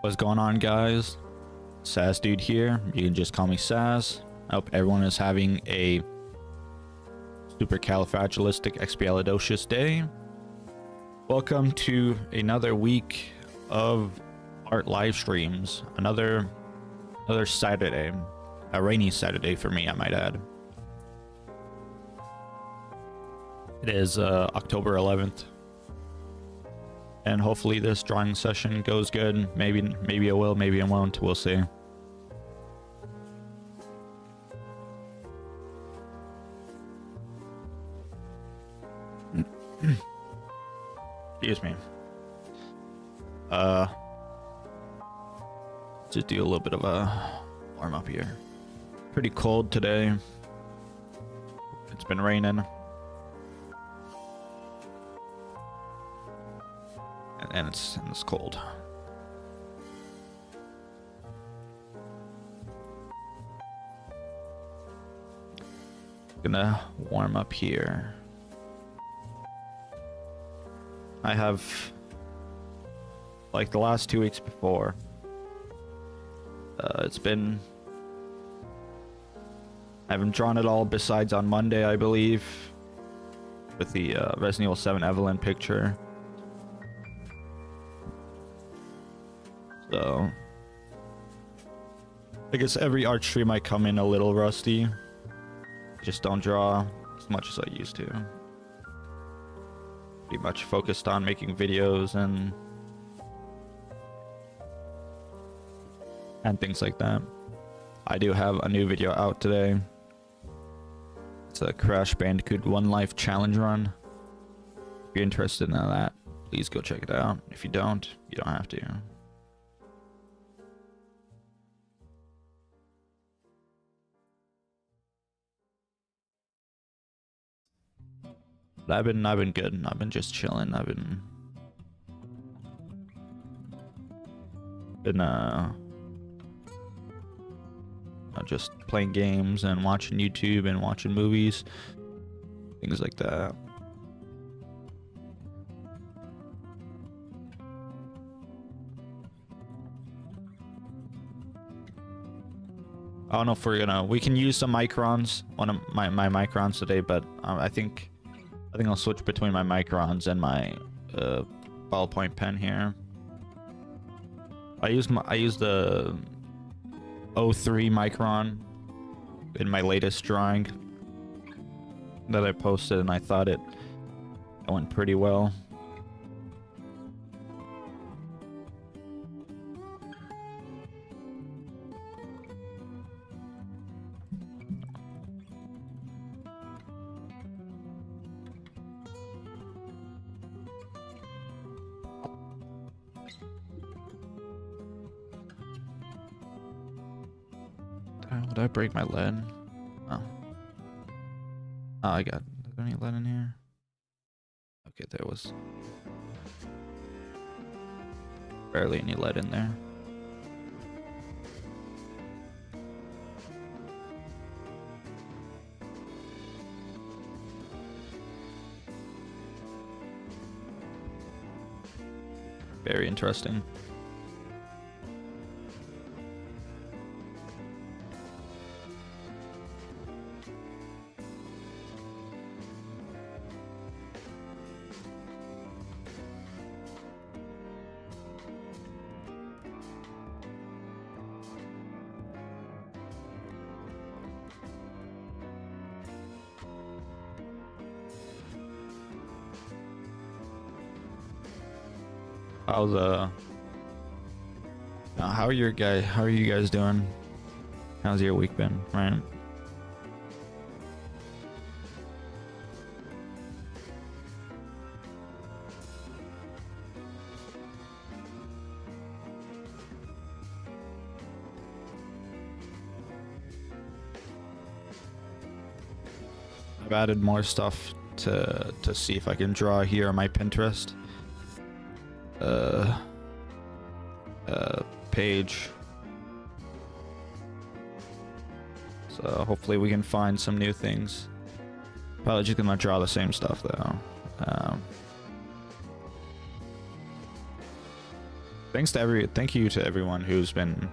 What's going on, guys? SasDood here. You can just call me Sas. I hope everyone is having a supercalifragilisticexpialidocious day. Welcome to another week of art live streams. Another Saturday, a rainy Saturday for me, I might add. It is October 11th. And hopefully this drawing session goes good. Maybe it will, maybe it won't. We'll see. Excuse me. Just do a little bit of a warm up here. Pretty cold today. It's been raining. And it's cold. Gonna warm up here. I have, like the last 2 weeks before, it's been, I haven't drawn at all besides on Monday, I believe, with the Resident Evil 7 Evelyn picture. So I guess every art stream I come in a little rusty. Just don't draw as much as I used to. Pretty much focused on making videos and things like that. I do have a new video out today. It's a Crash Bandicoot One Life challenge run. If you're interested in that, please go check it out. If you don't, you don't have to. I've been good. I've been just chilling. I've been just playing games and watching YouTube and watching movies, things like that. I don't know if we can use some Microns, one of my Microns today, but I think I'll switch between my Microns and my Ballpoint Pen here. I use the 03 Micron in my latest drawing that I posted, and I thought it went pretty well. Did I break my lead? Oh. Oh, I got... Is there any lead in here? Okay, there was... barely any lead in there. Very interesting. How are you guys doing? How's your week been, right? I've added more stuff to see if I can draw here on my Pinterest page. So hopefully we can find some new things. Probably just gonna draw the same stuff though. Thank you to everyone who's been.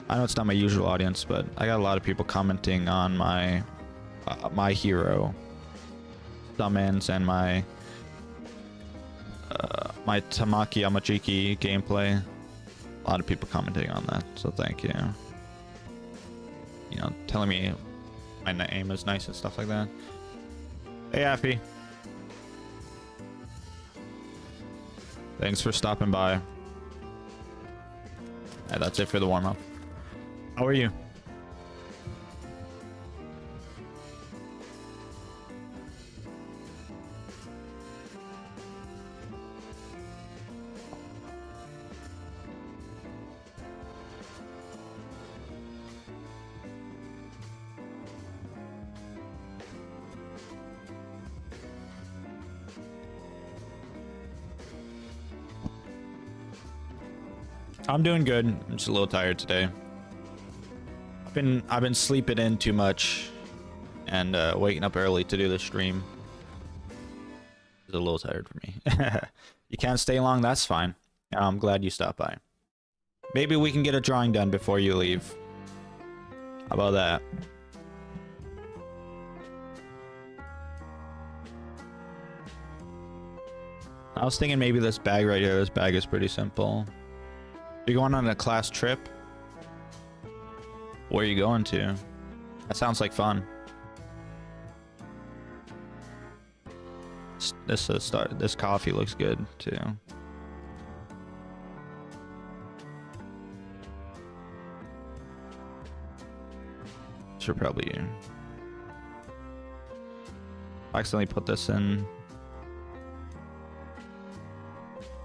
I know it's not my usual audience, but I got a lot of people commenting on my my hero summons and my my Tamaki Amajiki gameplay. A lot of people commenting on that, so thank you. You know, telling me my name is nice and stuff like that. Hey, Affy. Thanks for stopping by. Yeah, that's it for the warm-up. How are you? I'm doing good. I'm just a little tired today. I've been sleeping in too much and waking up early to do the stream. It's a little tired for me. You can't stay long, that's fine. I'm glad you stopped by. Maybe we can get a drawing done before you leave. How about that? I was thinking maybe this bag right here. This bag is pretty simple. You're going on a class trip? Where are you going to? That sounds like fun. This coffee looks good too. Should probably accidentally put this in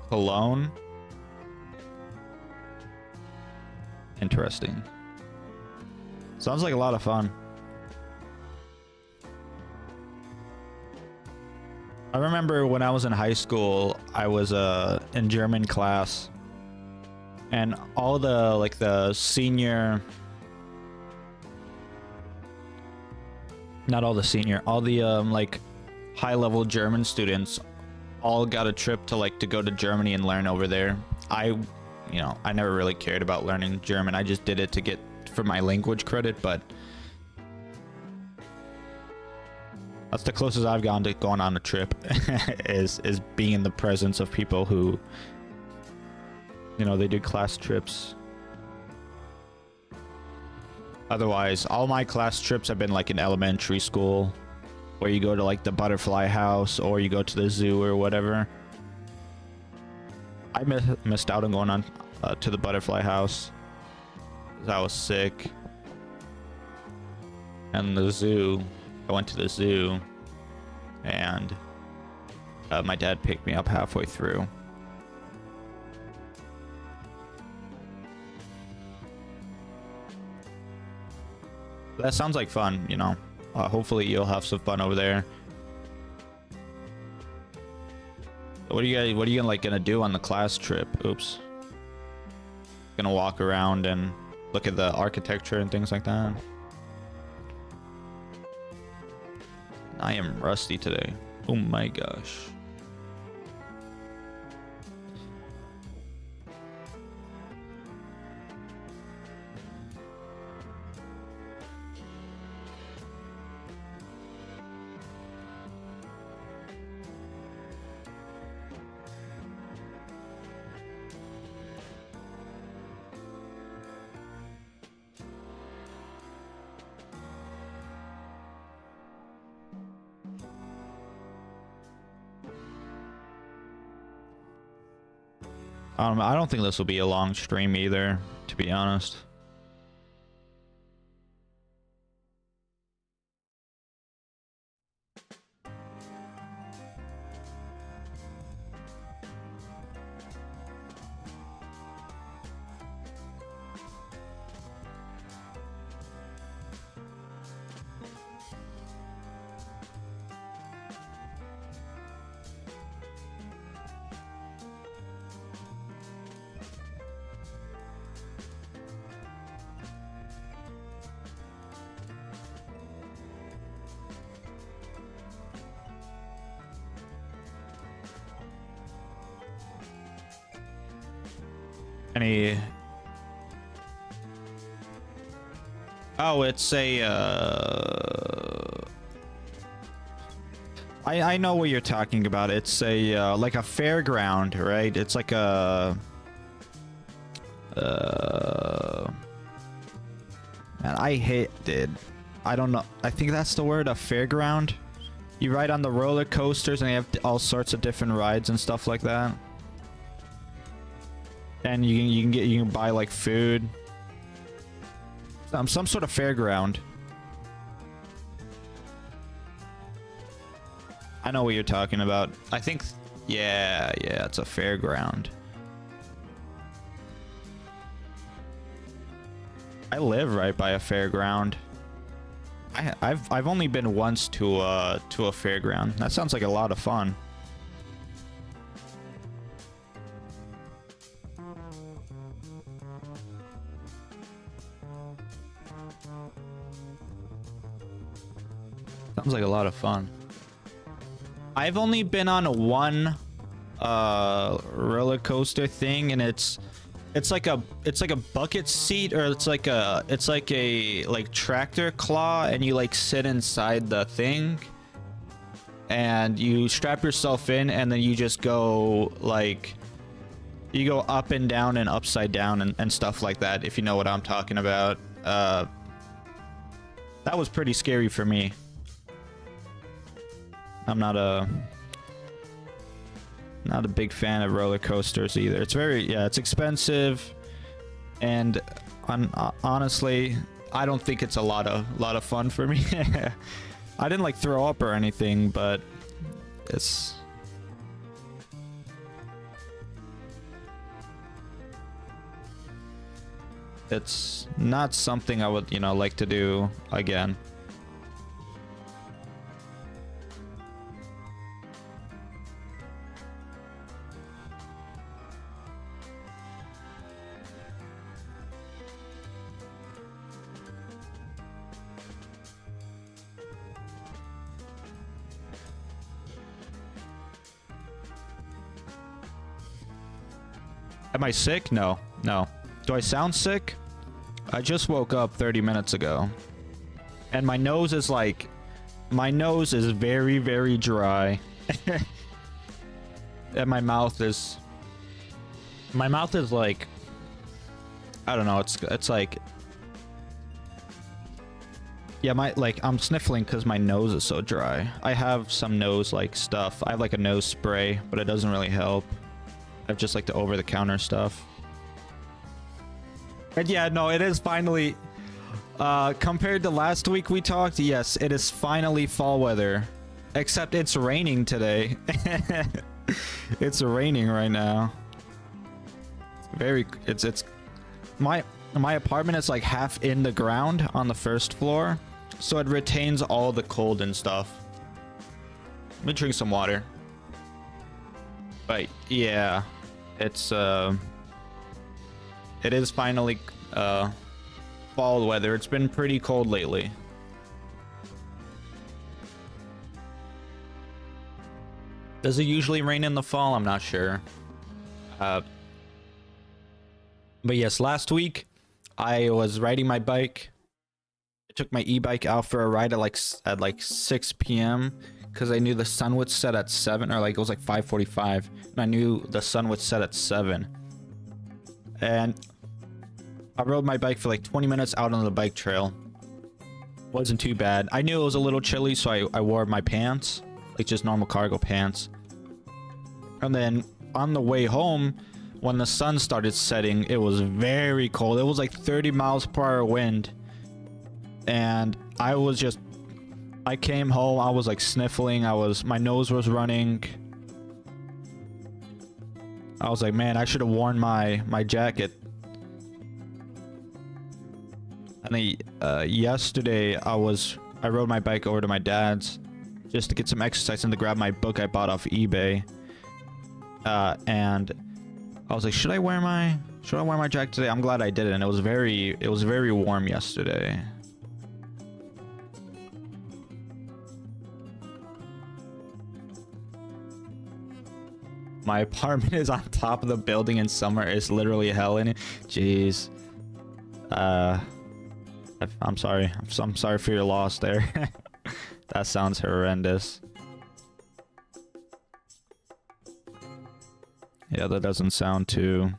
cologne. Interesting. Sounds like a lot of fun. I remember when I was in high school, I was in German class, and all the the senior, not all the senior, all the like high-level German students all got a trip to go to Germany and learn over there. You know, I never really cared about learning German. I just did it to get for my language credit, but that's the closest I've gone to going on a trip is being in the presence of people who, you know, they do class trips. Otherwise, all my class trips have been like in elementary school, where you go to the butterfly house or you go to the zoo or whatever. I missed out on going on to the butterfly house because I was sick. And the zoo, I went to the zoo, and my dad picked me up halfway through. That sounds like fun, you know. Hopefully you'll have some fun over there. What are you gonna do on the class trip? Oops. Gonna walk around and look at the architecture and things like that. I am rusty today. Oh my gosh. I don't think this will be a long stream either, to be honest. Any... Oh, it's a, I know what you're talking about. It's a, like a fairground, right? It's like a... Man, I hate it. I don't know. I think that's the word, a fairground. You ride on the roller coasters and you have all sorts of different rides and stuff like that. And you can buy like food. Some sort of fairground. I know what you're talking about. I think, yeah, it's a fairground. I live right by a fairground. I've only been once to a fairground. That sounds like a lot of fun. Sounds like a lot of fun. I've only been on one roller coaster thing, and it's like a bucket seat, or it's like a tractor claw, and you like sit inside the thing and you strap yourself in, and then you just go like you go up and down and upside down and stuff like that, if you know what I'm talking about. That was pretty scary for me. I'm not a big fan of roller coasters either. It's very, yeah, it's expensive, and honestly, I don't think it's a lot of fun for me. I didn't like throw up or anything, but it's not something I would, like to do again. Am I sick? No. Do I sound sick? I just woke up 30 minutes ago. And my nose is very, very dry. And my mouth is like, I don't know, it's like, yeah, I'm sniffling because my nose is so dry. I have some nose stuff. I have like a nose spray, but it doesn't really help. I have just like the over-the-counter stuff. And yeah, no, it is finally, compared to last week we talked, yes, it is finally fall weather. Except it's raining today. It's raining right now. My apartment is like half in the ground on the first floor, so it retains all the cold and stuff. Let me drink some water. But yeah, it is finally fall weather. It's been pretty cold lately. Does it usually rain in the fall? I'm not sure. But yes, last week I was riding my bike. I took my e-bike out for a ride at like 6 p.m. because I knew the sun would set at 7, or like it was like 5:45, and I knew the sun would set at 7. And I rode my bike for like 20 minutes out on the bike trail. Wasn't too bad. I knew it was a little chilly, so I wore my pants, like just normal cargo pants. And then on the way home, when the sun started setting, it was very cold. It was like 30 miles per hour wind. And I came home, I was like sniffling, my nose was running. I was like, man, I should have worn my jacket. And then yesterday I rode my bike over to my dad's just to get some exercise and to grab my book I bought off eBay. And I was like, should I wear my jacket today? I'm glad I did it, and it was very warm yesterday. My apartment is on top of the building and summer is literally hell in it. Jeez. I'm sorry. I'm sorry for your loss there. That sounds horrendous. Yeah, that doesn't sound too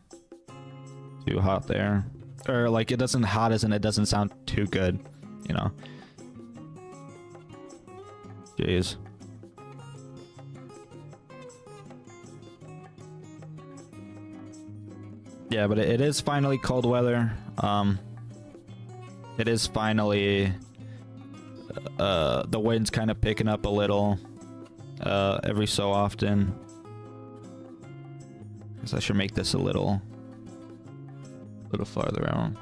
hot there. Or like it doesn't hot as in it doesn't sound too good, you know. Jeez. Yeah, but it is finally cold weather. It is finally the wind's kind of picking up a little every so often. Guess I should make this a little farther out.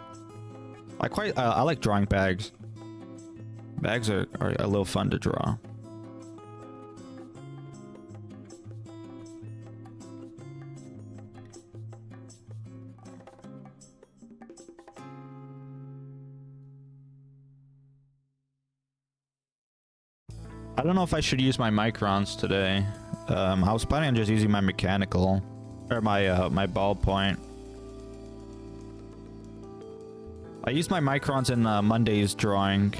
I like drawing bags. Bags are a little fun to draw. I don't know if I should use my microns today. I was planning on just using my mechanical or my ballpoint. I used my microns in Monday's drawing.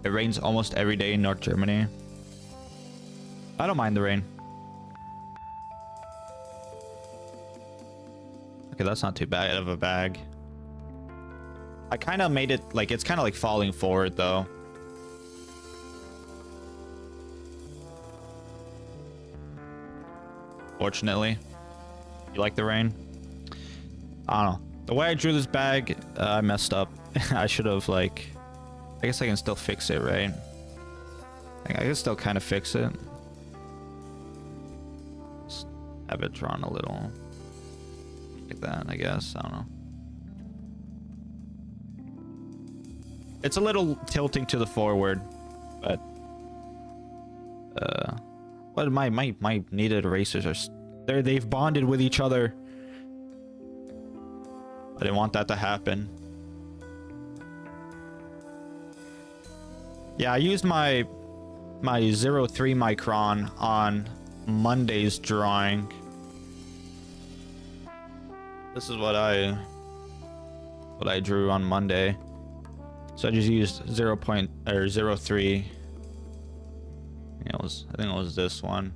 It rains almost every day in North Germany. I don't mind the rain. Okay, that's not too bad of a bag. I kind of made it like it's kind of like falling forward though. Fortunately. You like the rain? I don't know. The way I drew this bag, I messed up. I should have like... I guess I can still fix it, right? I can still kind of fix it. Just have it drawn a little like that, I guess. I don't know. It's a little tilting to the forward, but what my kneaded erasers are they've bonded with each other. I didn't want that to happen. Yeah, I used my 03 Micron on Monday's drawing. This is what I drew on Monday. So I just used 03. I think it was this one.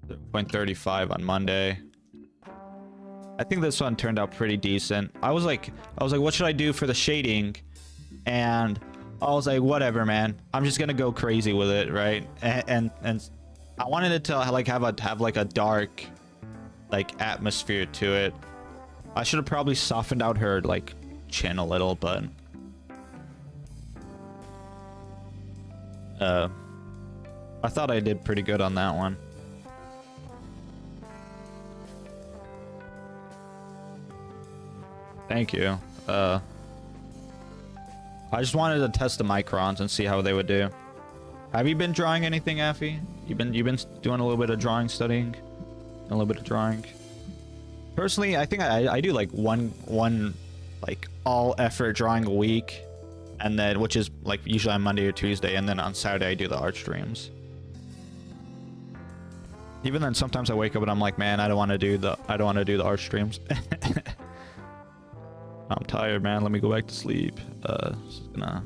0.35 on Monday. I think this one turned out pretty decent. I was like, what should I do for the shading? And I was like, whatever, man. I'm just gonna go crazy with it, right? And I wanted it to like have like a dark, like atmosphere to it. I should have probably softened out her like chin a little, but I thought I did pretty good on that one. Thank you. I just wanted to test the microns and see how they would do. Have you been drawing anything, Affy? You've been doing a little bit of drawing, studying, a little bit of drawing. Personally, I think I do like one like all effort drawing a week, and then which is like usually on Monday or Tuesday, and then on Saturday I do the art streams. Even then, sometimes I wake up and I'm like, man, I don't want to do the art streams. I'm tired, man. Let me go back to sleep. Just gonna...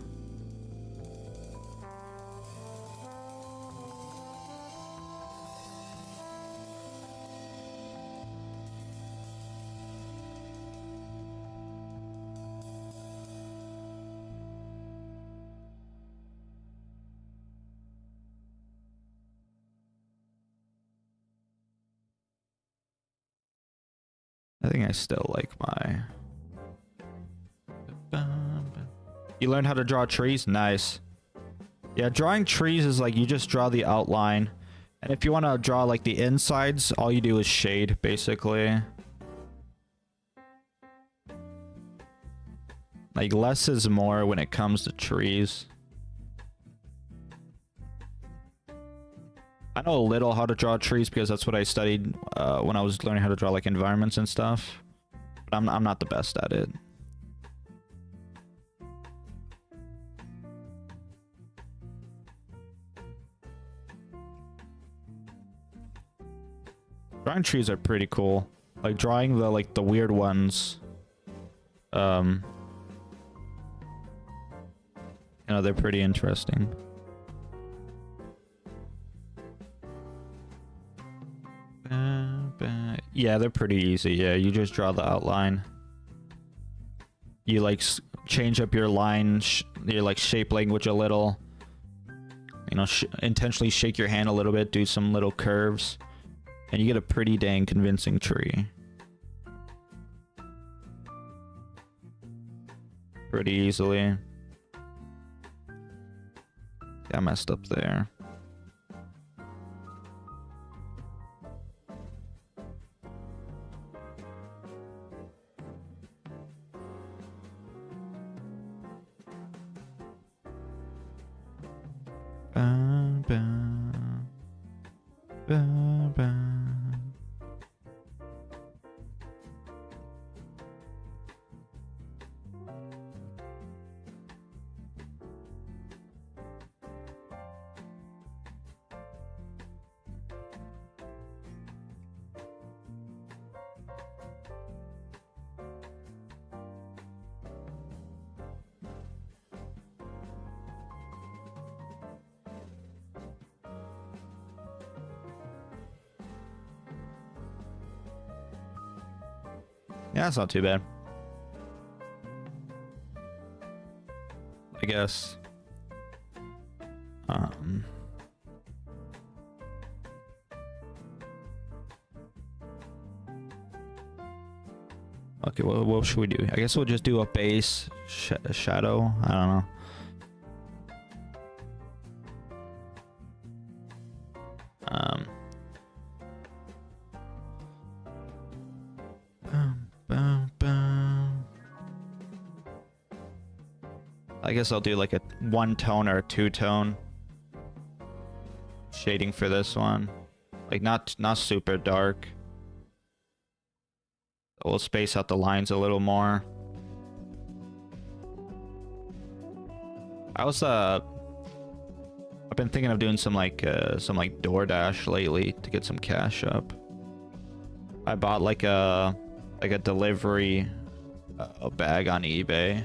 I think I still like my... You learned how to draw trees? Nice. Yeah, drawing trees is like you just draw the outline. And if you want to draw like the insides, all you do is shade, basically. Like less is more when it comes to trees. know a little how to draw trees because that's what I studied when I was learning how to draw like environments and stuff. But I'm not the best at it. Drawing trees are pretty cool. Like drawing the weird ones. You know, they're pretty interesting. Yeah, they're pretty easy. Yeah, you just draw the outline. You like change up your line, your like shape language a little. You know, intentionally shake your hand a little bit, do some little curves, and you get a pretty dang convincing tree. Pretty easily. Yeah, I messed up there. Yeah, that's not too bad. I guess. Okay, well, what should we do? I guess we'll just do a base shadow. I don't know. I guess I'll do like a 1-tone or a 2-tone shading for this one. Like not super dark. We'll space out the lines a little more. I've been thinking of doing some like DoorDash lately to get some cash up. I bought like a delivery bag on eBay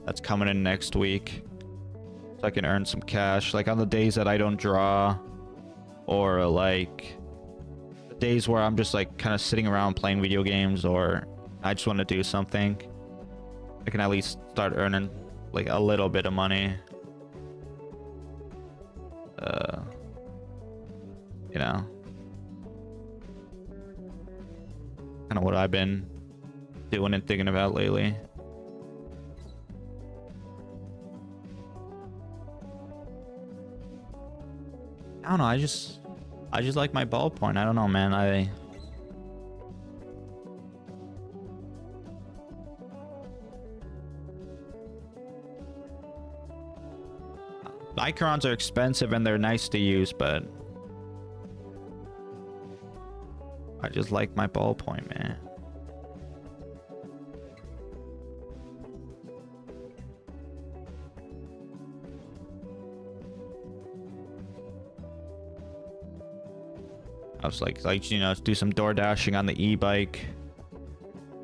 that's coming in next week, so I can earn some cash. Like on the days that I don't draw, or like the days where I'm just like kind of sitting around playing video games, or I just want to do something, I can at least start earning like a little bit of money. You know, kind of what I've been doing and thinking about lately. I don't know, I just like my ballpoint. I don't know, man. Microns are expensive and they're nice to use, but I just like my ballpoint, man. I was like, you know, do some door dashing on the e-bike.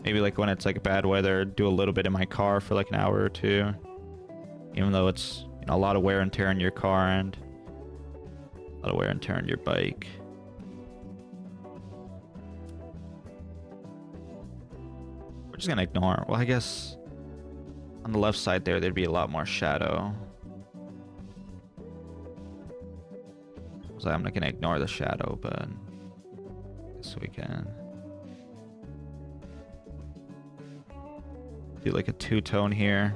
Maybe like when it's like bad weather, do a little bit in my car for like an hour or two. Even though it's, you know, a lot of wear and tear on your car and a lot of wear and tear on your bike. We're just gonna ignore. Well, I guess on the left side there'd be a lot more shadow. So I'm not gonna ignore the shadow, but I guess we can do like a 2-tone here.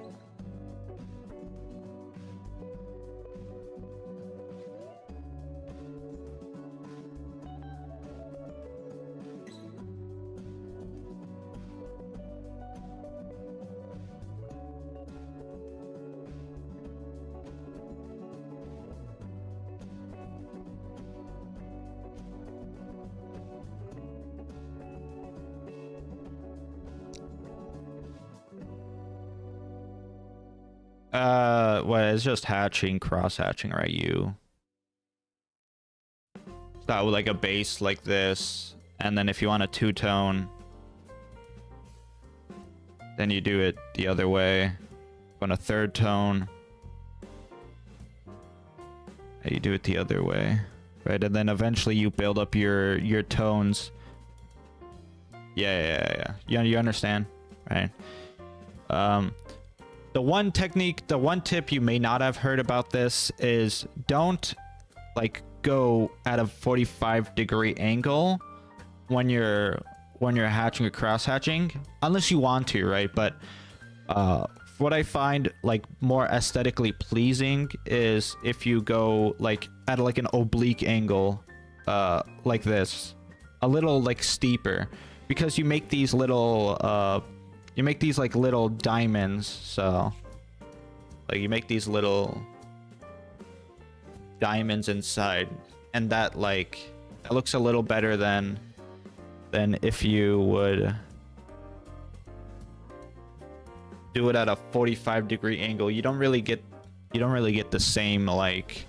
Well, it's just hatching, cross hatching, right? You start with like a base like this, and then if you want a two-tone, then you do it the other way. On a third tone, and you do it the other way, right? And then eventually you build up your tones. Yeah. You understand, right? The one tip you may not have heard about this is don't like go at a 45-degree angle when you're hatching or cross hatching, unless you want to, right? But what I find like more aesthetically pleasing is if you go like at like an oblique angle, like this, a little like steeper, because you make these little like little diamonds. So like you make these little diamonds inside, and that looks a little better than if you would do it at a 45-degree angle. You don't really get the same like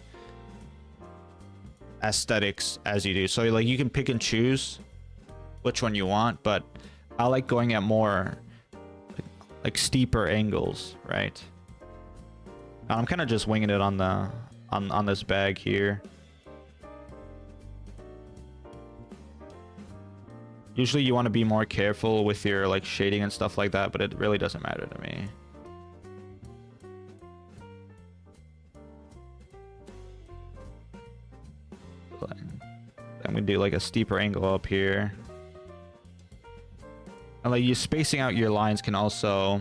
aesthetics as you do. So like you can pick and choose which one you want, but I like going at more like steeper angles, right? I'm kind of just winging it on this bag here. Usually you want to be more careful with your like shading and stuff like that, but it really doesn't matter to me. I'm gonna do like a steeper angle up here. And like you spacing out your lines can also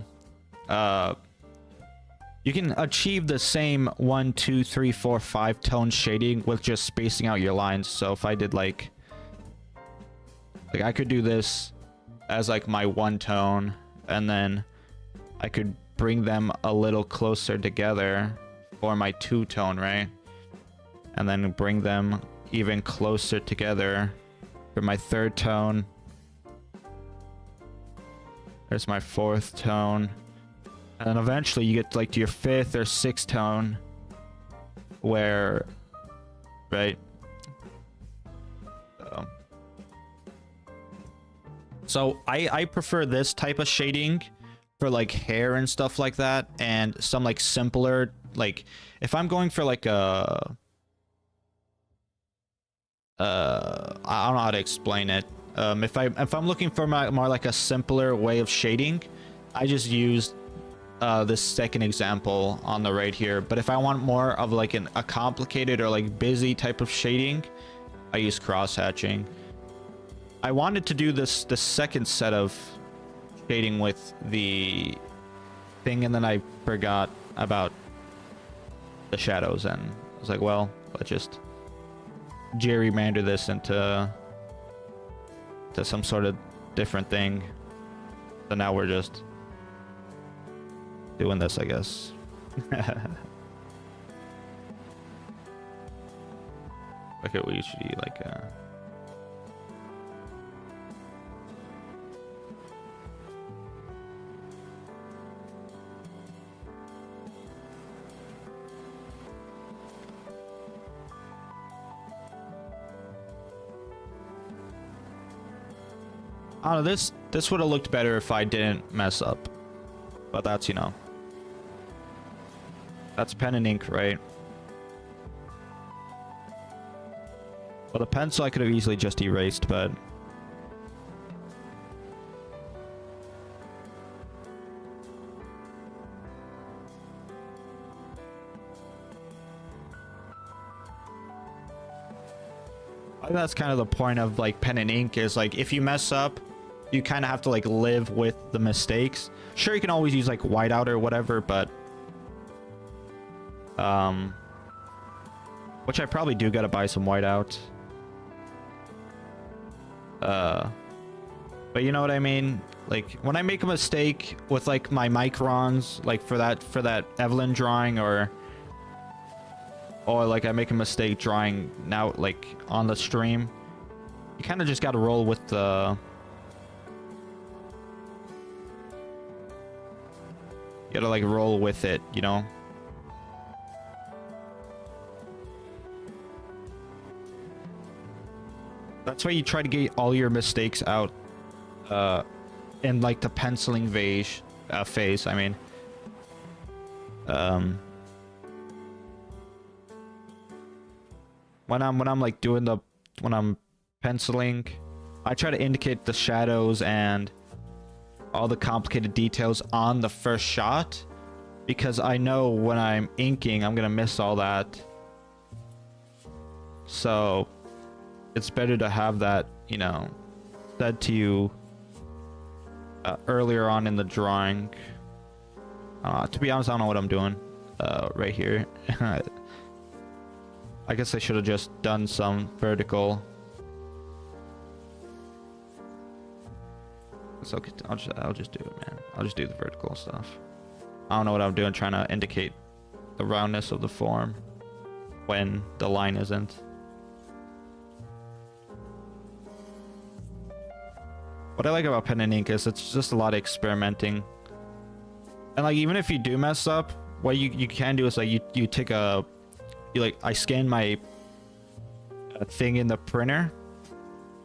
you can achieve the same 1, 2, 3, 4, 5 tone shading with just spacing out your lines. So if I did like I could do this as like my one tone, and then I could bring them a little closer together for my two tone, right? And then bring them even closer together for my third tone. There's my fourth tone. And then eventually you get like to your fifth or sixth tone where, right? So I prefer this type of shading for like hair and stuff like that, and some like simpler, like if I'm going for like a I don't know how to explain it. If I'm looking for more like a simpler way of shading, I just use this second example on the right here. But if I want more of like a complicated or like busy type of shading, I use cross hatching. I wanted to do the second set of shading with the thing, and then I forgot about the shadows, and I was like, well, let's just gerrymander this into some sort of different thing. So now we're just doing this, I guess. Okay, we should do like I don't know, this would have looked better if I didn't mess up. But that's, you know, that's pen and ink, right? Well, the pencil I could have easily just erased, but I think that's kind of the point of like pen and ink, is like if you mess up, you kind of have to like live with the mistakes. Sure, you can always use like whiteout or whatever, but which I probably do gotta buy some whiteout. But you know what I mean? Like when I make a mistake with like my microns, like for that Evelyn drawing, or like I make a mistake drawing now like on the stream, you kind of just gotta roll with the you gotta like roll with it, you know? That's why you try to get all your mistakes out in like the penciling phase. I mean, when I'm like when I'm penciling, I try to indicate the shadows and all the complicated details on the first shot, because I know when I'm inking I'm gonna miss all that. So it's better to have that, you know, said to you earlier on in the drawing. To be honest, I don't know what I'm doing right here. I guess I should have just done some vertical. It's okay. I'll just do it, man. I'll just do the vertical stuff. I don't know what I'm doing, trying to indicate the roundness of the form when the line isn't. What I like about pen and ink is it's just a lot of experimenting. And like, even if you do mess up, what you can do is like you take a, I scan my thing in the printer,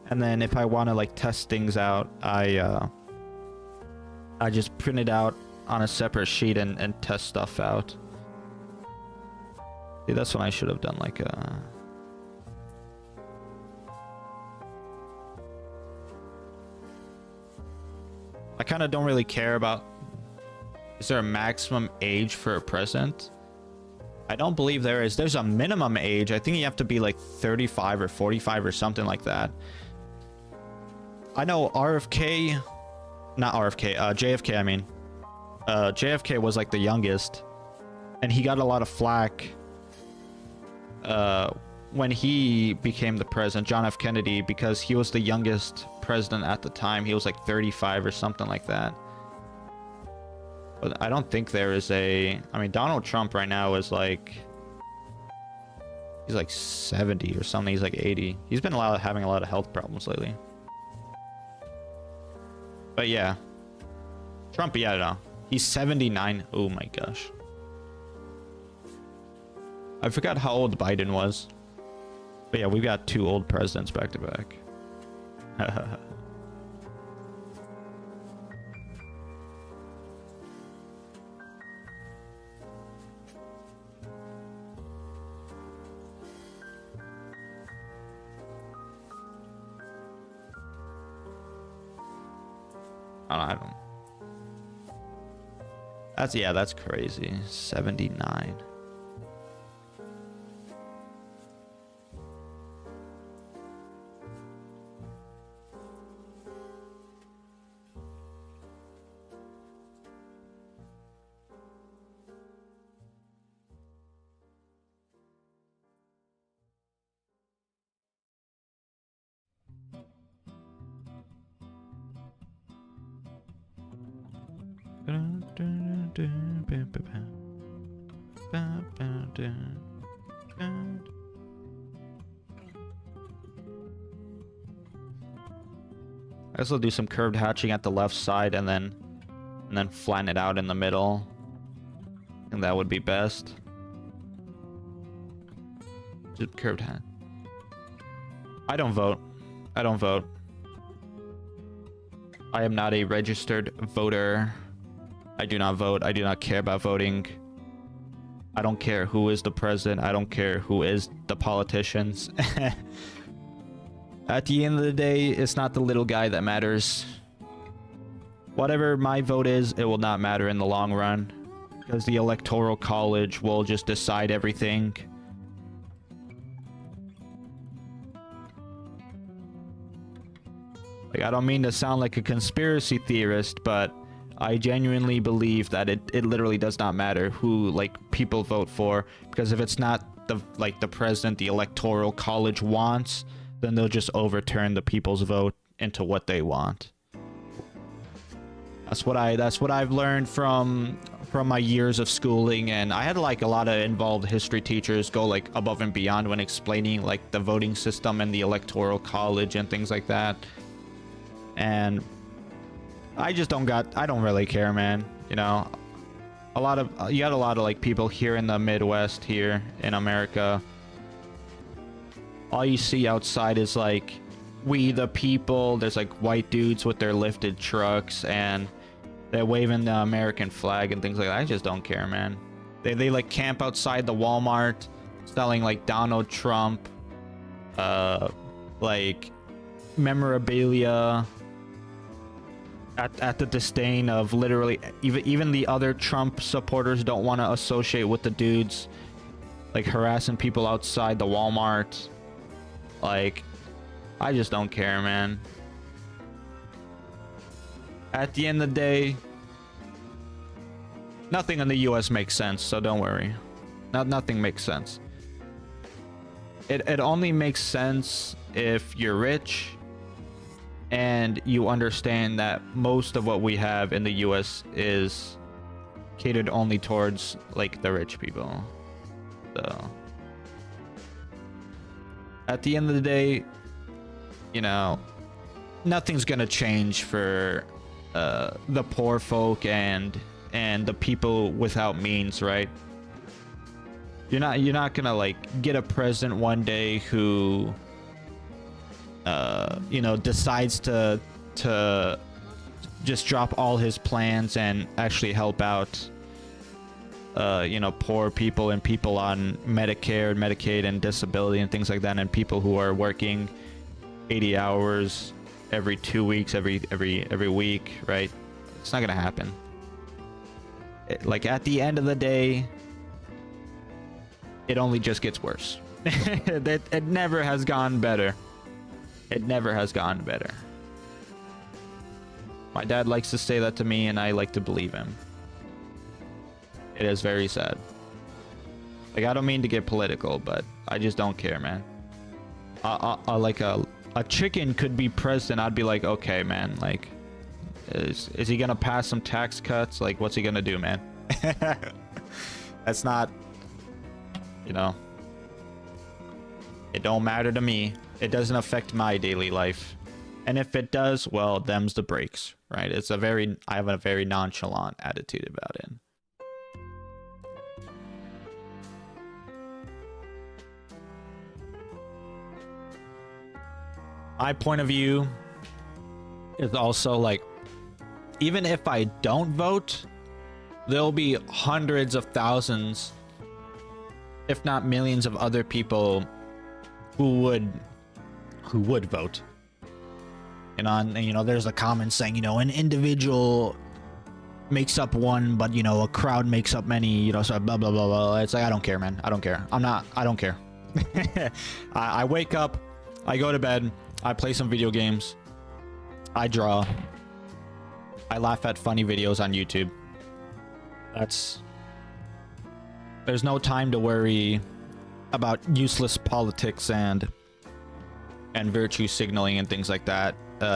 and then if I want to like test things out, I just print it out on a separate sheet and test stuff out. See, that's when I should have done like a... I kind of don't really care about, is there a maximum age for a president? I don't believe there is. There's a minimum age. I think you have to be like 35 or 45 or something like that. I know JFK, I mean. JFK was like the youngest, and he got a lot of flack when he became the president, John F. Kennedy, because he was the youngest president at the time. He was like 35 or something like that. But I don't think there is a... I mean, Donald Trump right now is like... He's like 70 or something. He's like 80. He's been having a lot of health problems lately. But yeah. Trump, yeah, I don't know. He's 79. Oh my gosh. I forgot how old Biden was. But yeah, we've got 2 old presidents back to back. I don't. That's crazy. 79. I guess I'll do some curved hatching at the left side and then flatten it out in the middle. And that would be best. Just curved hat. I don't vote. I don't vote. I am not a registered voter. I do not vote. I do not care about voting. I don't care who is the president. I don't care who is the politicians. At the end of the day, it's not the little guy that matters. Whatever my vote is, it will not matter in the long run, because the Electoral College will just decide everything. Like, I don't mean to sound like a conspiracy theorist, but I genuinely believe that it literally does not matter who, like, people vote for, because if it's not the president the Electoral College wants, then they'll just overturn the people's vote into what they want. That's what I've learned from my years of schooling, and I had like a lot of involved history teachers go like above and beyond when explaining like the voting system and the Electoral College and things like that. And I don't really care, man. You know, you got a lot of like people here in the Midwest here in America. All you see outside is like we the people. There's like white dudes with their lifted trucks and they're waving the American flag and things like that. I just don't care, man. They like camp outside the Walmart selling like Donald Trump like memorabilia at the disdain of literally even the other Trump supporters don't want to associate with the dudes like harassing people outside the Walmart. Like, I just don't care, man. At the end of the day, nothing in the US makes sense, so don't worry. Nothing makes sense. It only makes sense if you're rich and you understand that most of what we have in the US is catered only towards like the rich people. So at the end of the day, you know, nothing's gonna change for the poor folk and the people without means, right? You're not gonna like get a president one day who you know, decides to just drop all his plans and actually help out you know, poor people and people on Medicare, Medicaid, and disability and things like that, and people who are working 80 hours every 2 weeks, every week, right? It's not gonna happen. Like, at the end of the day, it only just gets worse. It never has gone better. It never has gone better. My dad likes to say that to me, and I like to believe him. It is very sad. Like, I don't mean to get political, but I just don't care, man. Like a chicken could be president. I'd be like, okay, man. Like, is he gonna pass some tax cuts? Like, what's he gonna do, man? That's not, you know. It don't matter to me. It doesn't affect my daily life. And if it does, well, them's the breaks, right? I have a very nonchalant attitude about it. My point of view is also like, even if I don't vote, there'll be hundreds of thousands, if not millions of other people who would vote. And you know, there's a comment saying, you know, an individual makes up one, but you know, a crowd makes up many, you know, so blah blah blah blah. It's like, I don't care, man. I don't care. I don't care. I wake up, I go to bed, I play some video games, I draw, I laugh at funny videos on YouTube. There's no time to worry about useless politics and virtue signaling and things like that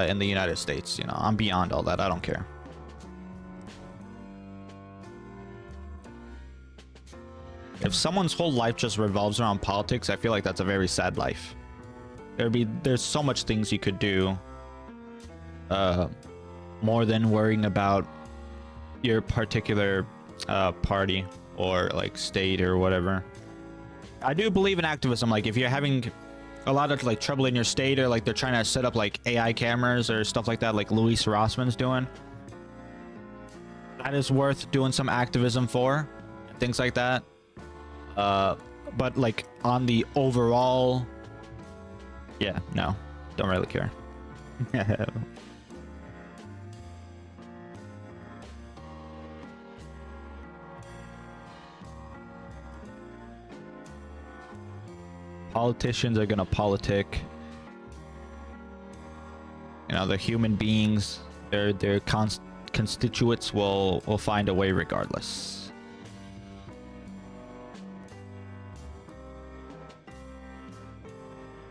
in the United States. You know, I'm beyond all that. I don't care. If someone's whole life just revolves around politics, I feel like that's a very sad life. There's so much things you could do more than worrying about your particular party or like state or whatever. I do believe in activism. Like, if you're having a lot of like trouble in your state, or like they're trying to set up like AI cameras or stuff like that, like Luis Rossman's doing, that is worth doing some activism for, things like that. But like on the overall, yeah, no, don't really care. Politicians are gonna politic. You know, the human beings, their constituents will find a way regardless.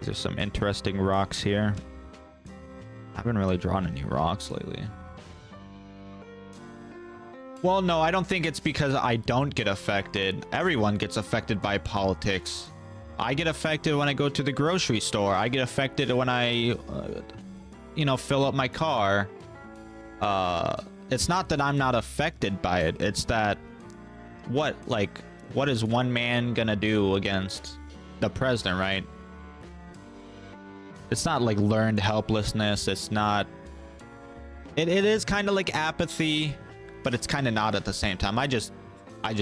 There's some interesting rocks here. I haven't really drawn any rocks lately. Well, no, I don't think it's because I don't get affected. Everyone gets affected by politics. I get affected when I go to the grocery store. I get affected when I, you know, fill up my car. It's not that I'm not affected by it. It's that what is one man gonna do against the president, right? like learned helplessness. It's not. It is kind of like apathy, but it's kind of not at the same time. I just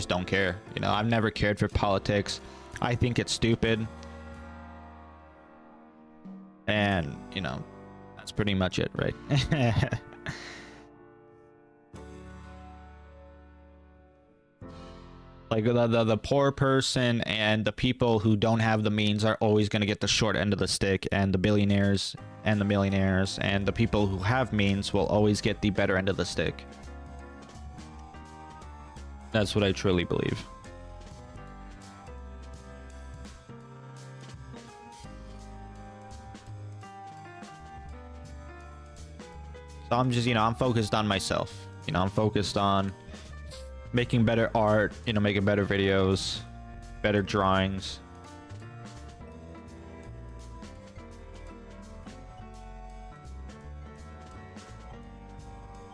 don't care. You know, I've never cared for politics. I think it's stupid. And, you know, that's pretty much it, right? Like the poor person and the people who don't have the means are always going to get the short end of the stick, and the billionaires and the millionaires and the people who have means will always get the better end of the stick. That's what I truly believe. So I'm just, you know, I'm focused on myself. You know, I'm focused on making better art, you know, making better videos, better drawings.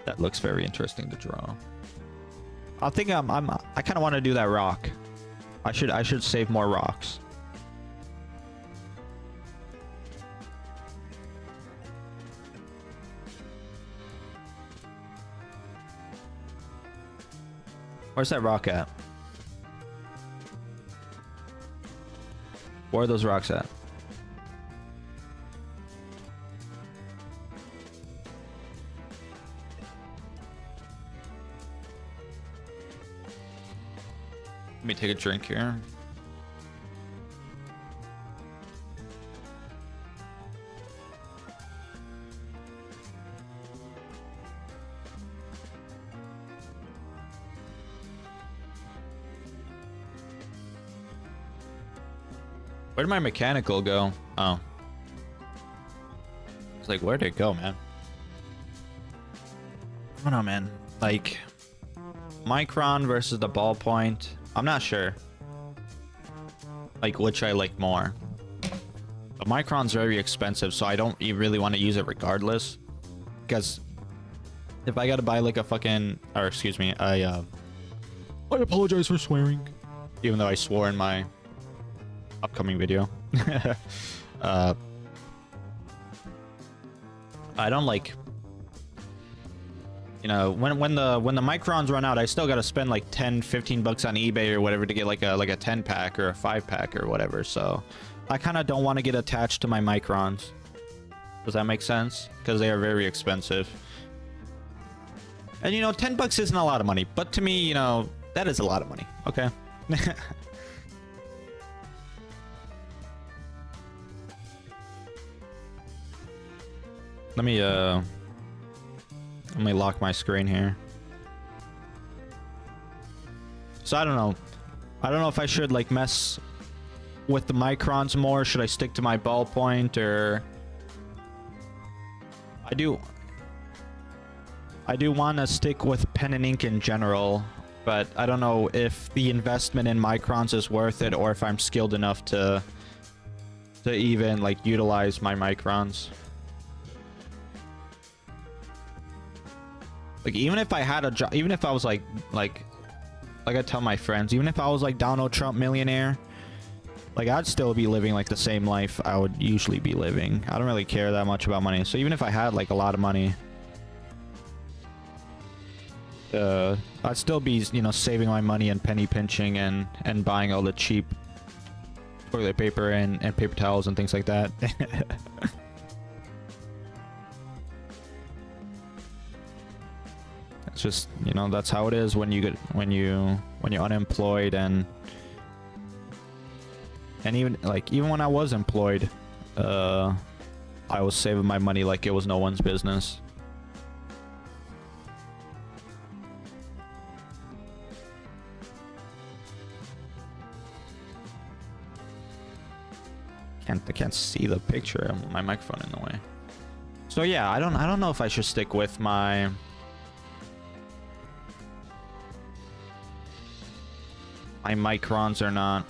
That looks very interesting to draw. I think I kind of want to do that rock. I should save more rocks. Where's that rock at? Where are those rocks at? Let me take a drink here. Where did my mechanical go? Oh. It's like, where'd it go, man? I don't know, man. Like, Micron versus the Ballpoint. I'm not sure. Like, which I like more. The Micron's very expensive, so I don't really want to use it regardless. Because if I gotta buy like a fucking... Or, excuse me, I apologize for swearing. Even though I swore in my upcoming video. I don't like, you know, when the Microns run out, I still gotta spend like 10-15 bucks on eBay or whatever to get like a 10 pack or a 5 pack or whatever. So I kind of don't want to get attached to my Microns. Does that make sense? Because they are very expensive. And you know, 10 bucks isn't a lot of money, but to me, you know, that is a lot of money. Okay. Let me lock my screen here. So I don't know. I don't know if I should like mess with the Microns more. Should I stick to my ballpoint, or I do want to stick with pen and ink in general, but I don't know if the investment in Microns is worth it, or if I'm skilled enough to even like utilize my Microns. Like, even if I had a job, even if I was like I tell my friends, even if I was like Donald Trump millionaire, like I'd still be living like the same life I would usually be living. I don't really care that much about money. So even if I had like a lot of money, I'd still be, you know, saving my money and penny pinching and buying all the cheap toilet paper and paper towels and things like that. It's just, you know, that's how it is when you're unemployed, and even when I was employed, I was saving my money like it was no one's business. I can't see the picture. My microphone in the way. So yeah, I don't know if I should stick with my Microns or not.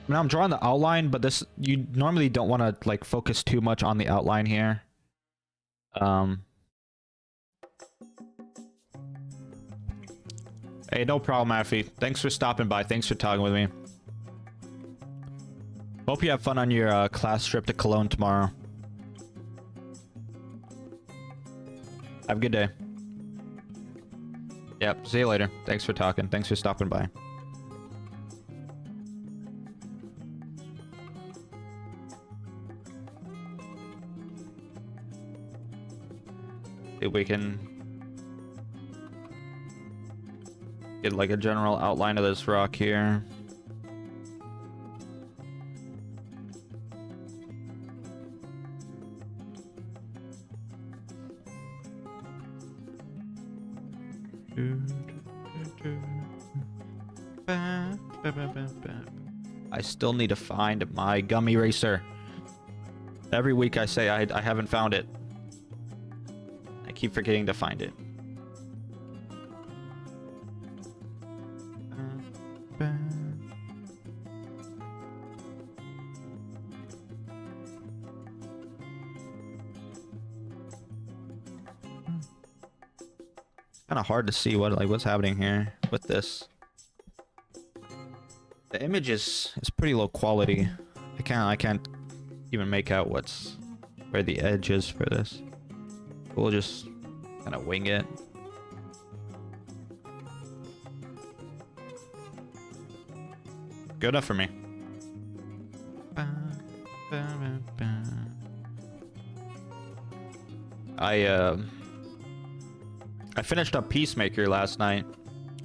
I mean, I'm drawing the outline, but this, you normally don't want to like focus too much on the outline here. Hey, no problem, Affy. Thanks for stopping by. Thanks for talking with me. Hope you have fun on your class trip to Cologne tomorrow. Have a good day. Yep, see you later. Thanks for talking. Thanks for stopping by. See if we can get like a general outline of this rock here. I still need to find my gum eraser. Every week I say I haven't found it. I keep forgetting to find it. Kind of hard to see what's happening here with this. The image is pretty low quality. I can't even make out where the edge is for this. We'll just kind of wing it. Good enough for me. I finished up Peacemaker last night,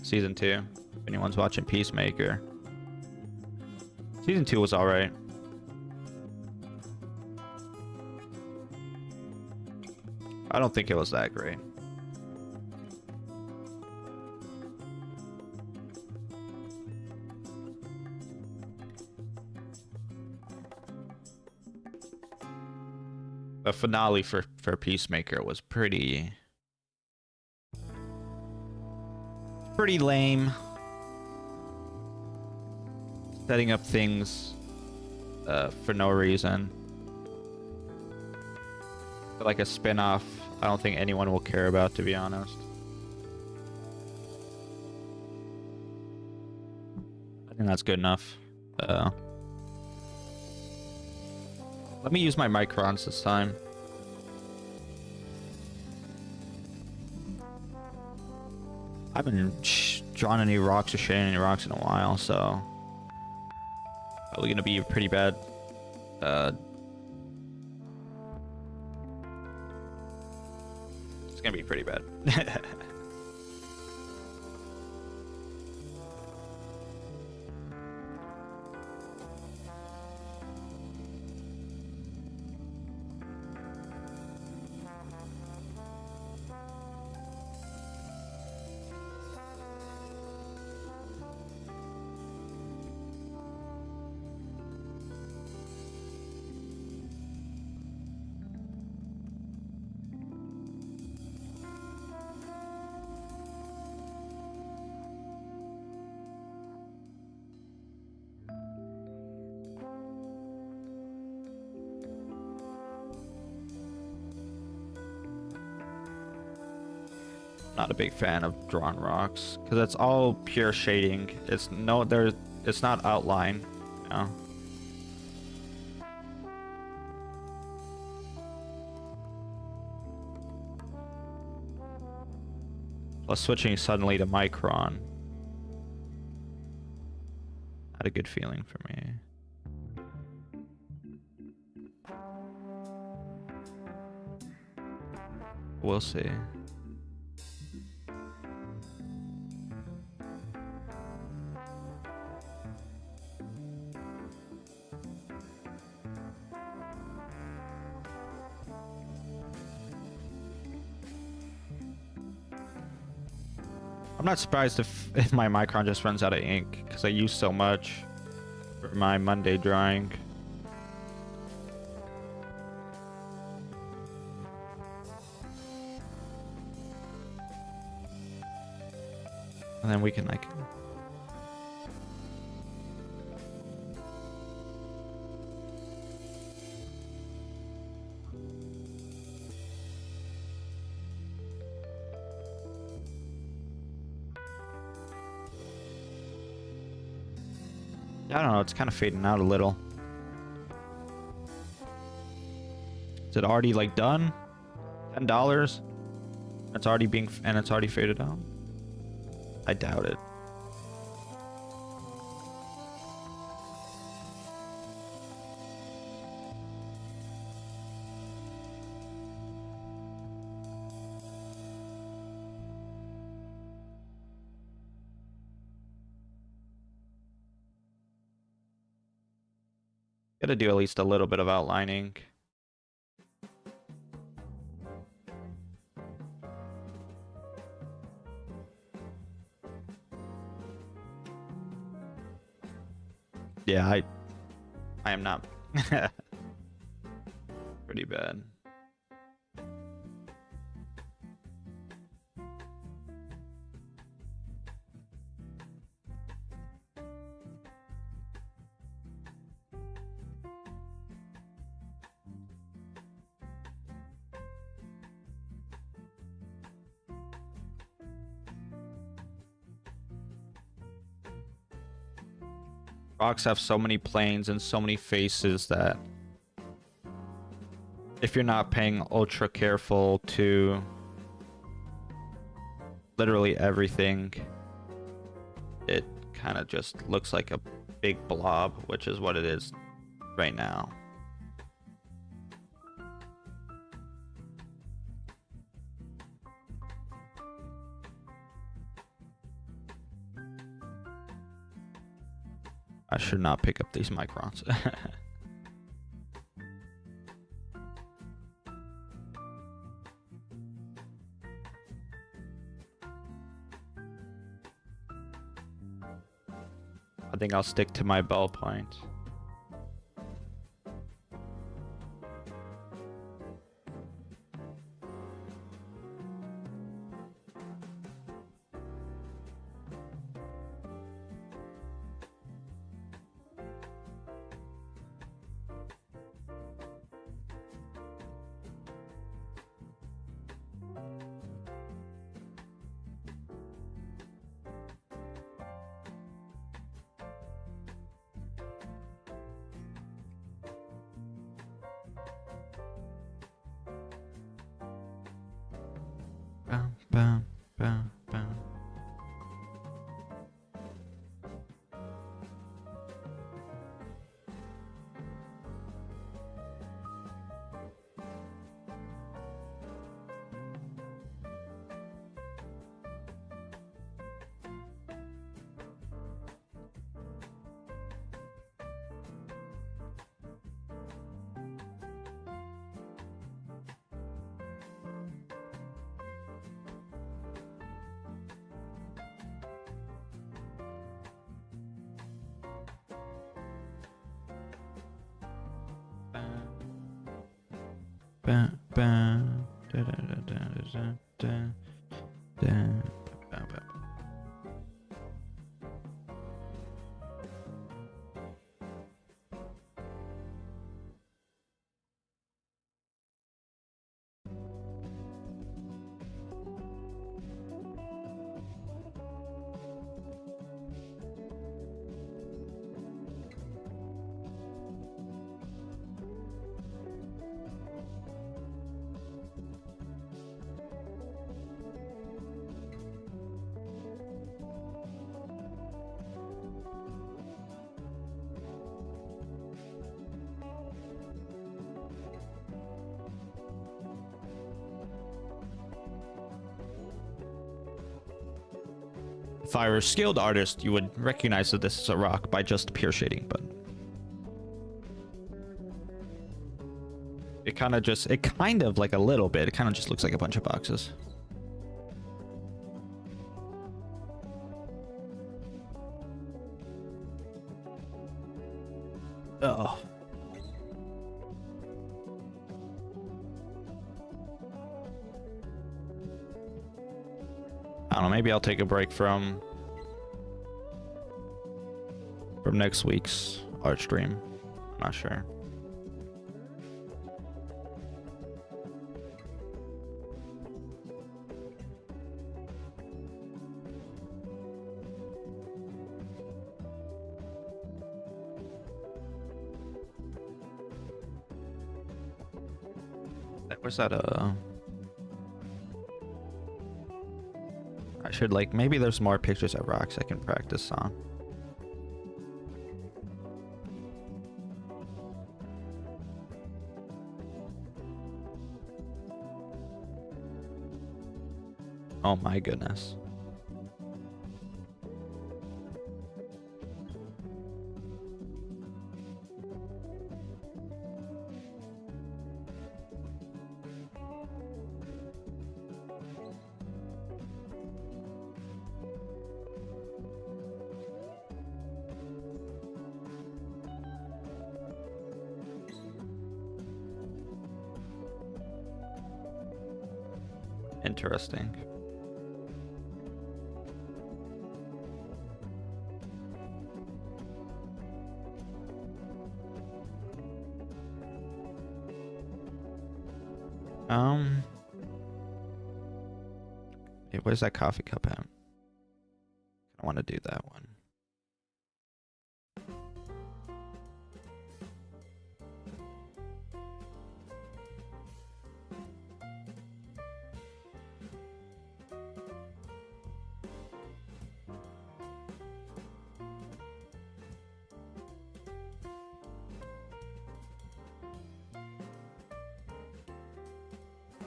season 2. If anyone's watching Peacemaker, season 2 was all right. I don't think it was that great. The finale for Peacemaker was pretty lame. Setting up things for no reason. Like a spin-off, I don't think anyone will care about, to be honest. I think that's good enough. Let me use my microns this time. I haven't drawn any rocks or shaded any rocks in a while, so probably gonna be pretty bad. It's gonna be pretty bad. Not a big fan of drawn rocks because it's all pure shading. It's not outline, you know. Plus switching suddenly to Micron had a good feeling for me. We'll see. I'm not surprised if my Micron just runs out of ink because I use so much for my Monday drawing. And then we can like I don't know, it's kind of fading out a little. Is it already like done? $10? It's already being, and it's already faded out? I doubt it. Gotta do at least a little bit of outlining. Yeah, I am not. Pretty bad. Rocks have so many planes and so many faces that if you're not paying ultra careful to literally everything, it kind of just looks like a big blob, which is what it is right now. I should not pick up these microns. I think I'll stick to my ballpoint. Bam, bam, bam, bam. Bam, bam, da, da, da, da, da, da, da, bam, bam. If I were a skilled artist, you would recognize that this is a rock by just pure shading, but it kind of like a little bit, it kind of just looks like a bunch of boxes. Oh. I don't know, maybe I'll take a break from next week's art stream. I'm not sure. Where's that? I should like maybe there's more pictures of rocks I can practice on. Oh my goodness. Interesting. Hey, where's that coffee cup at? I want to do that one.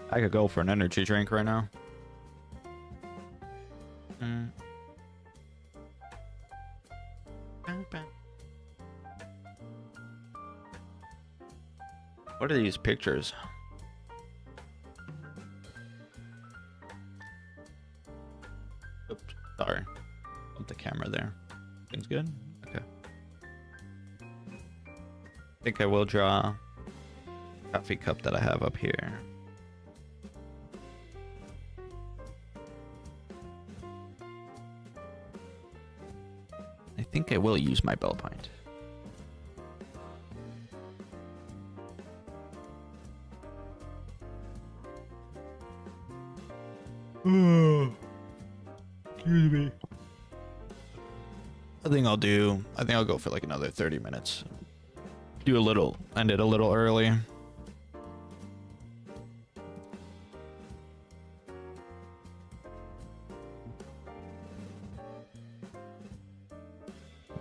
I could go for an energy drink right now. What are these pictures? Oops, sorry. Put the camera there. Things good? Okay. I think I will draw a coffee cup that I have up here. I think I will use my ballpoint. Excuse me. I think I'll go for like another 30 minutes. End it a little early.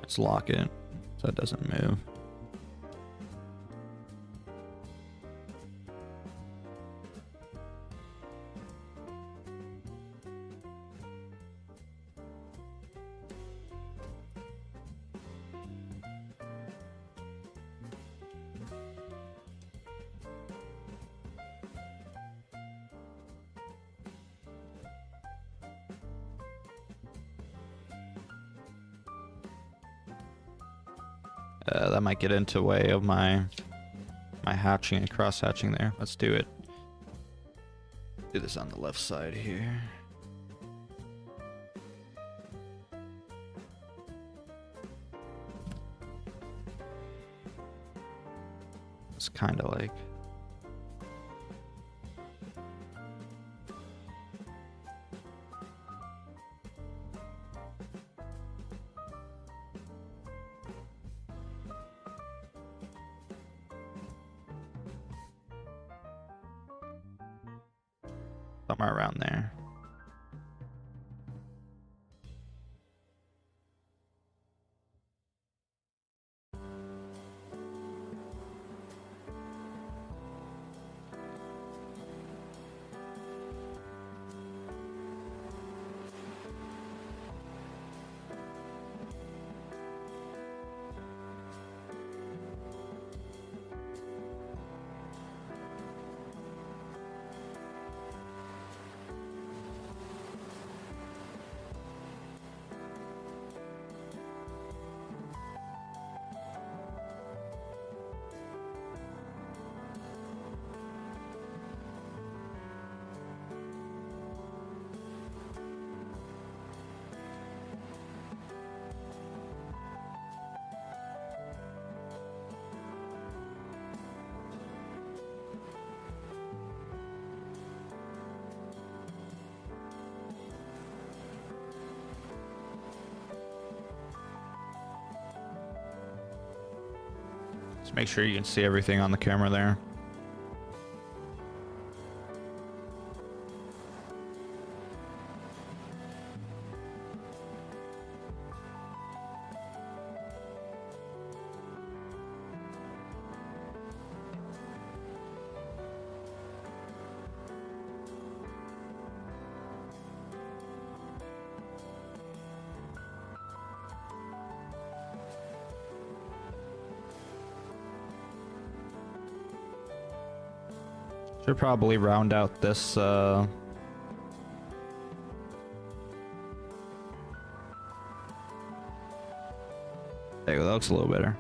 Let's lock it so it doesn't move. That might get into way of my hatching and cross hatching there. Let's do it. Do this on the left side here. It's kind of like somewhere around there. Just make sure you can see everything on the camera there. Should probably round out this, there you go, that looks a little better.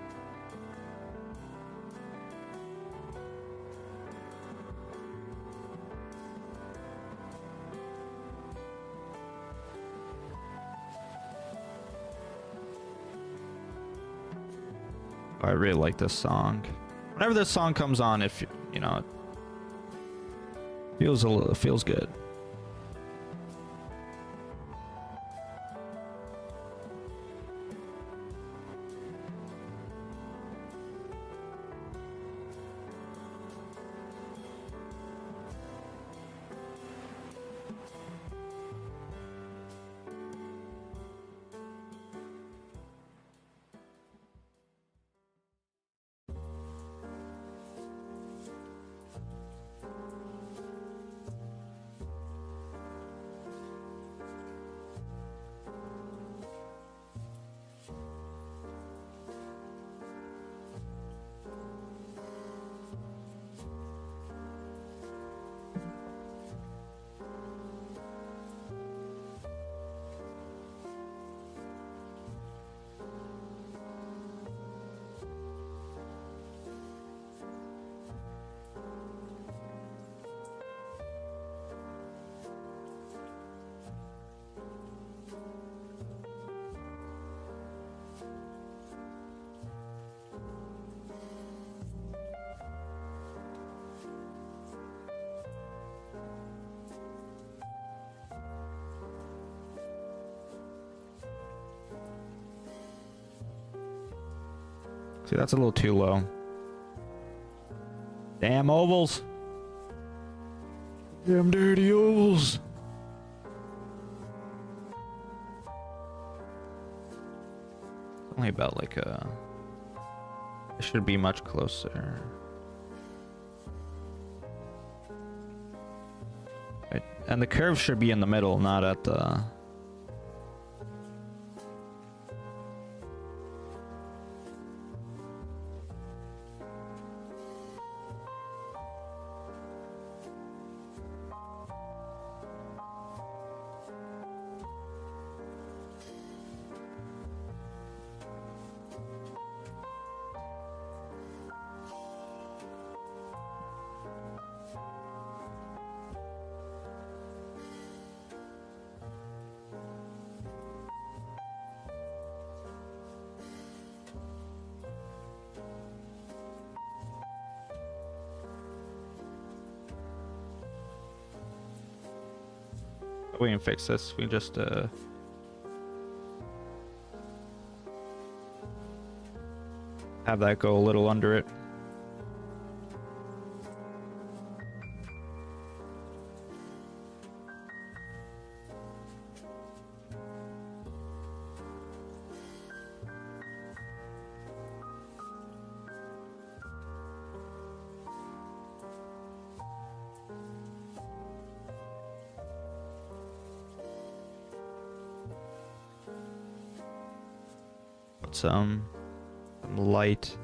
I really like this song. Whenever this song comes on, if you know, it feels good. See, that's a little too low. Damn ovals. Damn dirty ovals. Only about like a... It should be much closer. Right. And the curve should be in the middle, not at the... We can fix this. We can just have that go a little under it. Some light.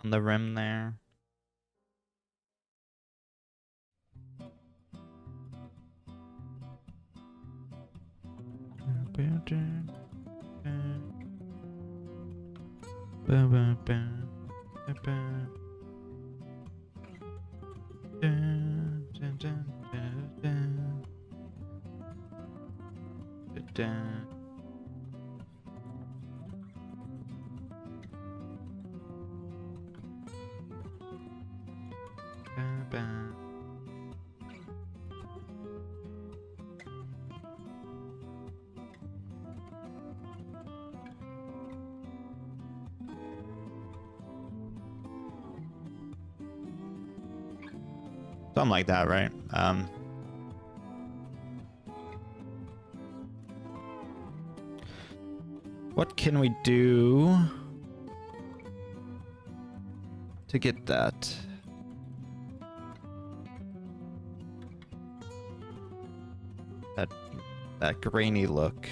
On the rim there. Something like that, right? What can we do to get that? that grainy look.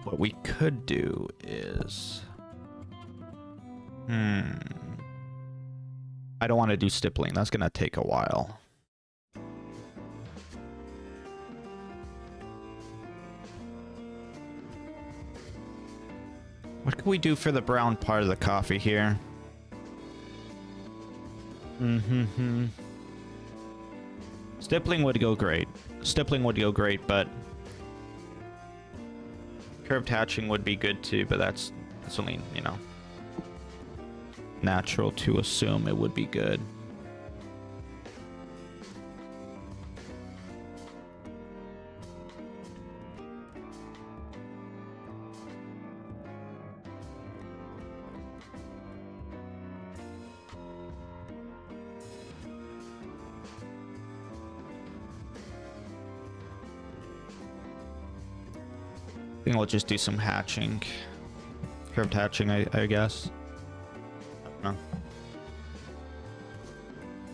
What we could do is... I don't want to do stippling. That's going to take a while. What can we do for the brown part of the coffee here? Stippling would go great. Stippling would go great, but curved hatching would be good too, but that's only, you know, natural to assume it would be good. I think we'll just do some hatching. Curved hatching, I guess. I don't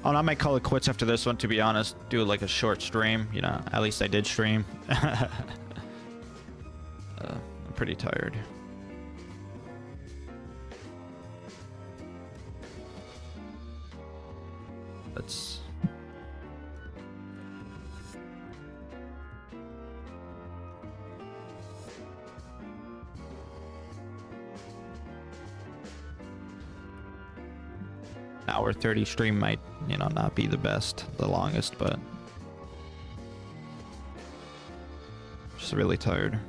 know. I might call it quits after this one, to be honest. Do like a short stream. You know, at least I did stream. I'm pretty tired. Let's... Hour 30 stream might, you know, not be the best, the longest, but just really tired.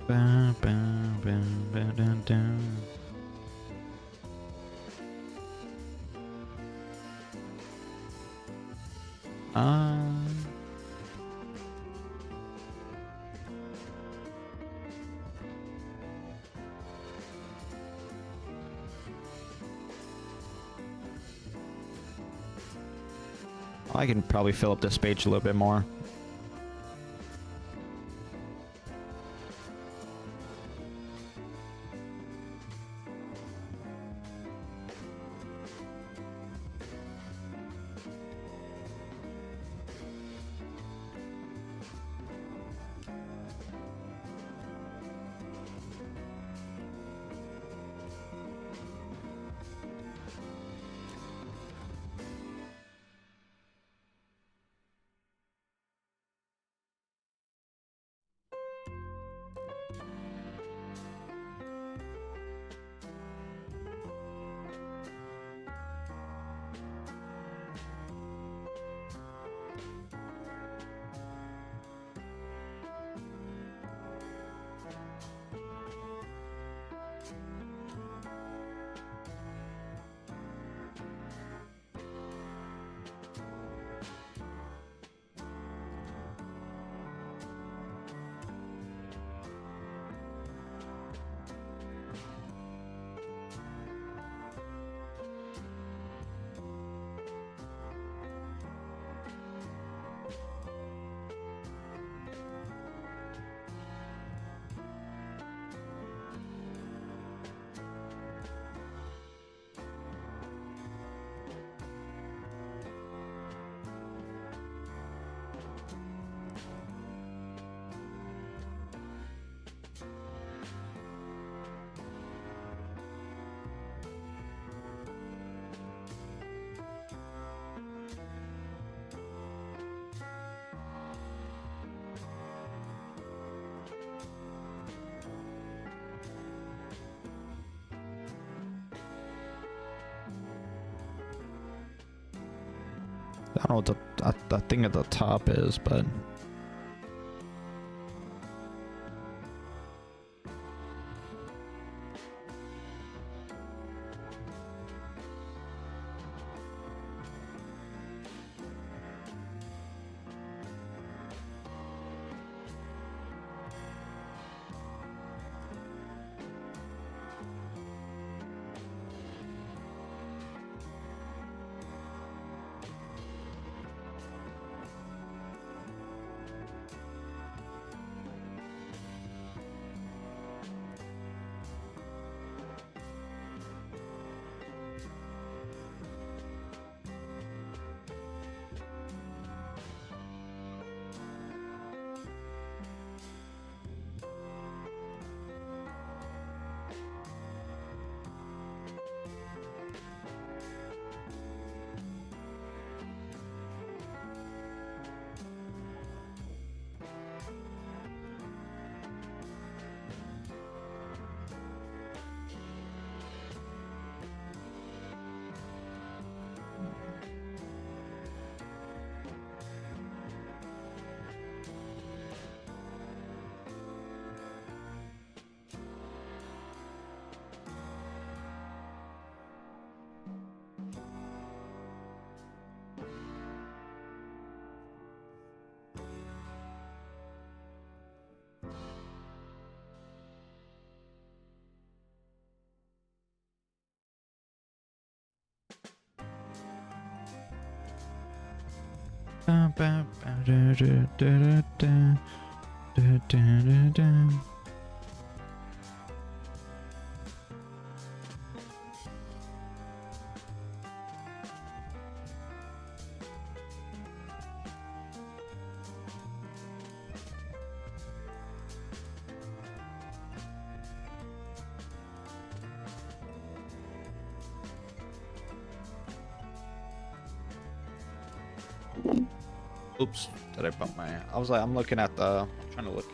Ba, ba, ba, ba, da, da. I can probably fill up this page a little bit more. I don't know what the thing at the top is, but... Oops, did I bump my... I was like, I'm looking at the... I'm trying to look.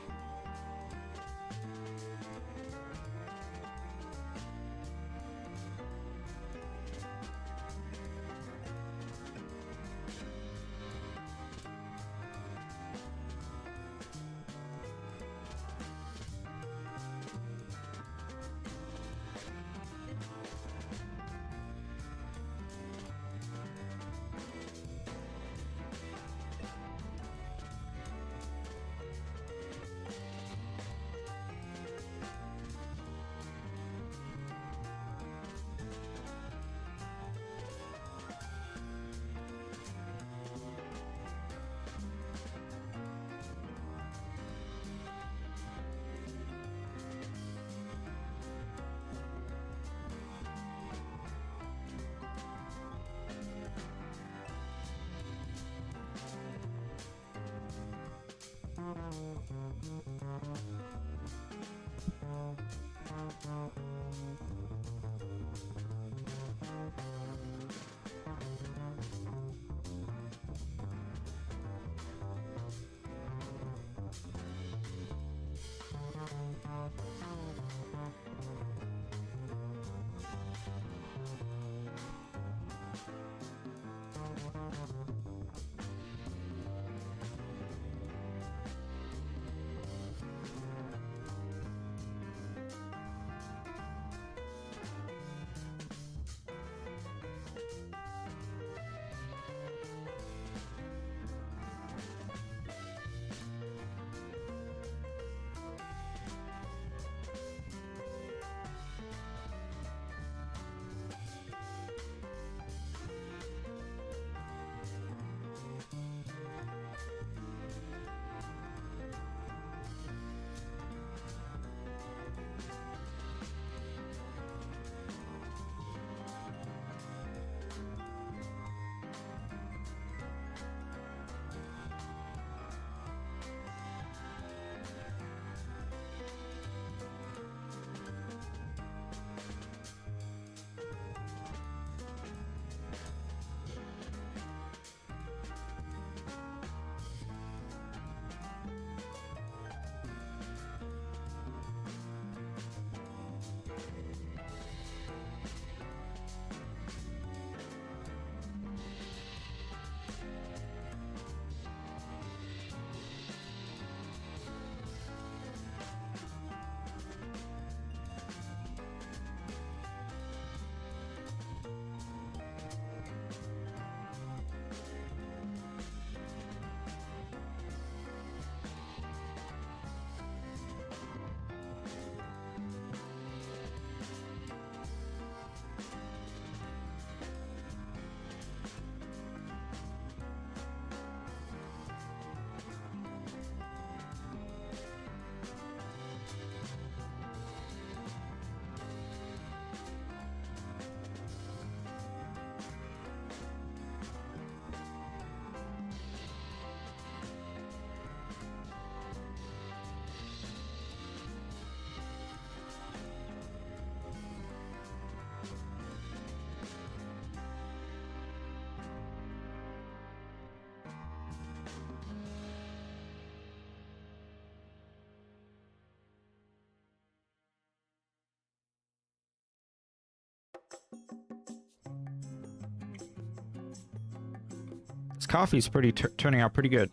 This coffee's pretty turning out pretty good.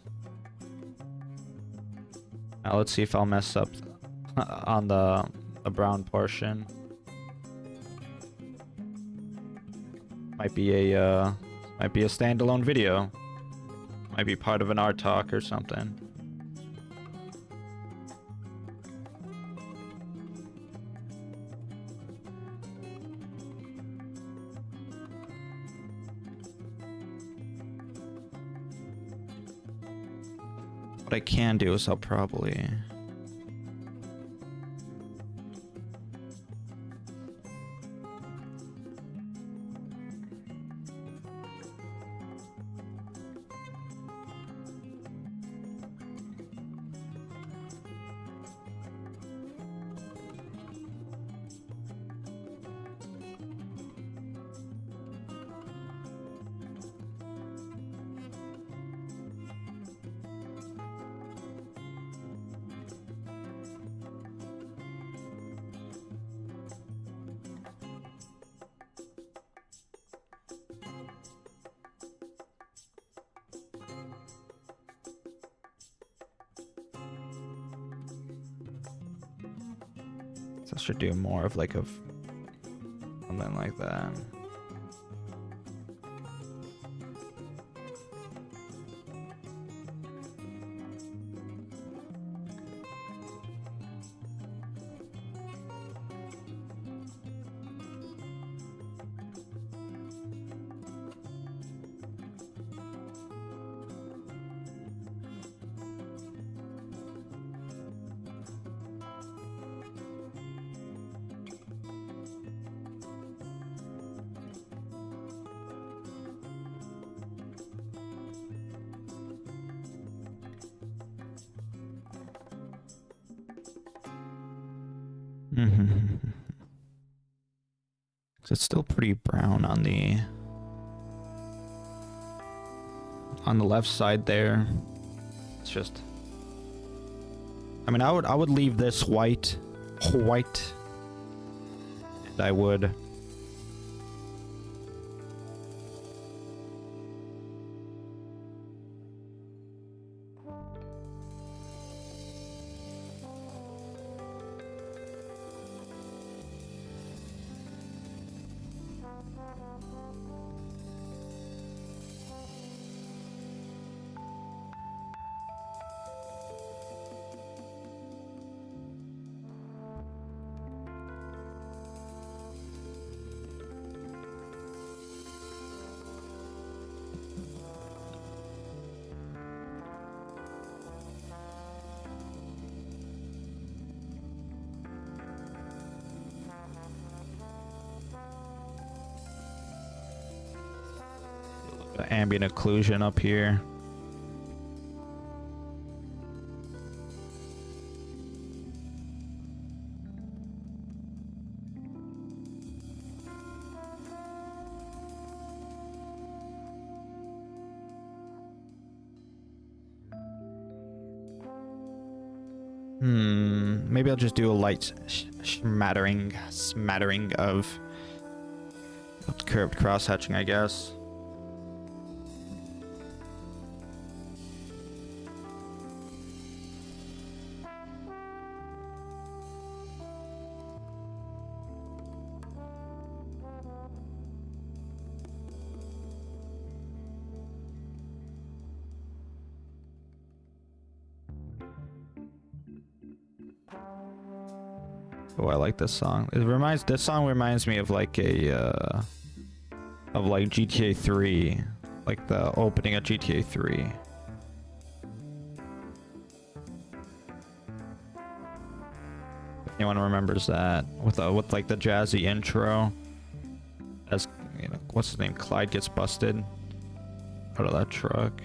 Now let's see if I'll mess up on the brown portion. Might be a standalone video. Might be part of an art talk or something. What I can do is I'll probably... I should do more of like something like that. It's still pretty brown on the left side there. It's just, I mean, I would leave this white, and I would ambient occlusion up here. Maybe I'll just do a light smattering of curved cross-hatching, I guess. Oh, I like this song. This song reminds me of like a of like GTA 3, like the opening of GTA 3. Anyone remembers that with like the jazzy intro? As you know, what's his name? Clyde gets busted out of that truck.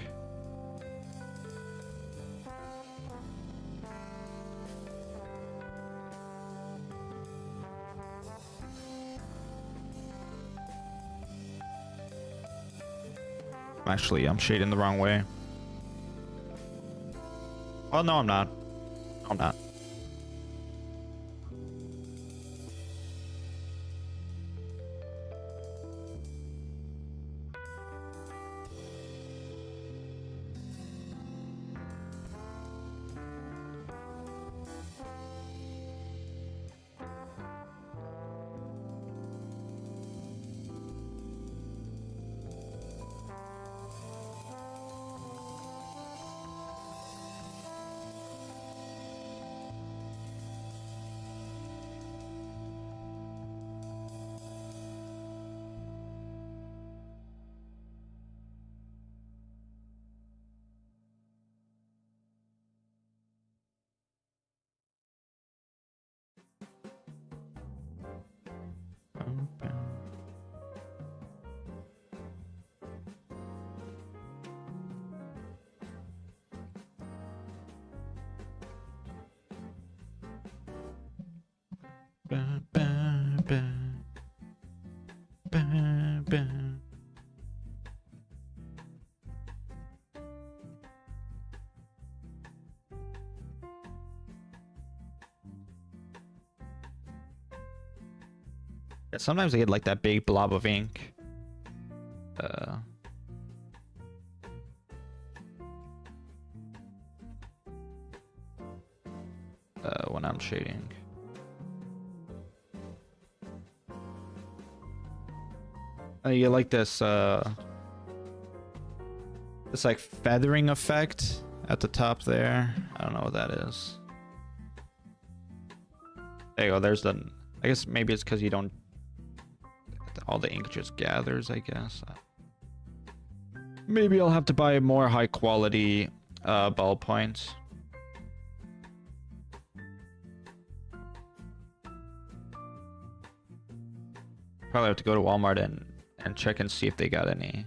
Actually, I'm shading the wrong way. Oh, no, I'm not. I'm not. Yeah, sometimes I get like that big blob of ink. When I'm shading. You like this this like feathering effect at the top there. I don't know what that is. There you go. There's the. I guess maybe it's because you don't. All the ink just gathers, I guess. Maybe I'll have to buy more high quality ballpoints. Probably have to go to Walmart and check and see if they got any.